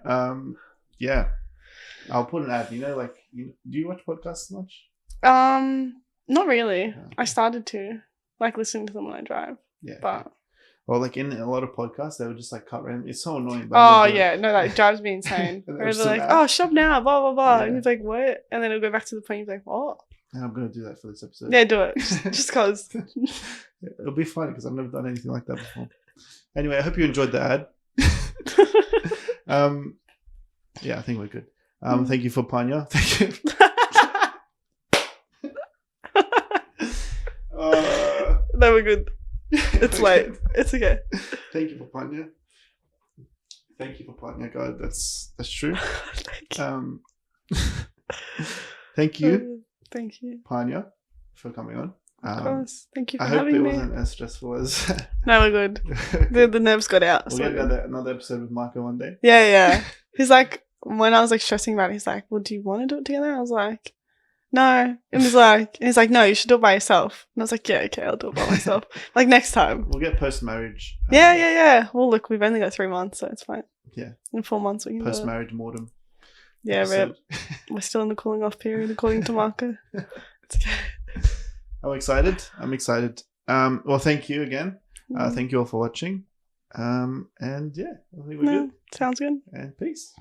S1: Yeah. I'll put an ad. Do you watch podcasts much?
S2: Not really.
S1: Yeah.
S2: I started to listening to them when I drive.
S1: Yeah.
S2: But
S1: in a lot of podcasts, they would just cut random. It's so annoying.
S2: Oh yeah, no, that drives me insane. Where they're like, "Oh, shop now, blah blah blah," and he's like, "What?" And then it'll go back to the point. He's like, "What?"
S1: And I'm gonna do that for this episode.
S2: Yeah, do it. Just cause.
S1: It'll be fun because I've never done anything like that before. Anyway, I hope you enjoyed the ad. Yeah, I think we're good. Thank you for Panya. Thank you.
S2: No, we're good. It's late. It's okay.
S1: Thank you for Panya. God, that's true. Thank you.
S2: Thank you,
S1: Panya, for coming on.
S2: Of course. Thank you for having me.
S1: I hope it wasn't as stressful as.
S2: No, we're good. The nerves got out.
S1: We'll get another episode with Marco one day.
S2: Yeah. He's like, when I was stressing about it, he's like, "Well, do you want to do it together?" I was like, "No." And he's like, "No, you should do it by yourself." And I was like, "Yeah, okay, I'll do it by myself." Next time.
S1: We'll get post-marriage.
S2: Yeah. Well, look, we've only got 3 months, so it's fine.
S1: Yeah.
S2: In 4 months we can
S1: post-marriage mortem.
S2: Yeah, we're still in the cooling off period, according to Marco. It's okay.
S1: I'm excited. Well, thank you again. Thank you all for watching. And yeah, I think we're good.
S2: Sounds good.
S1: And peace.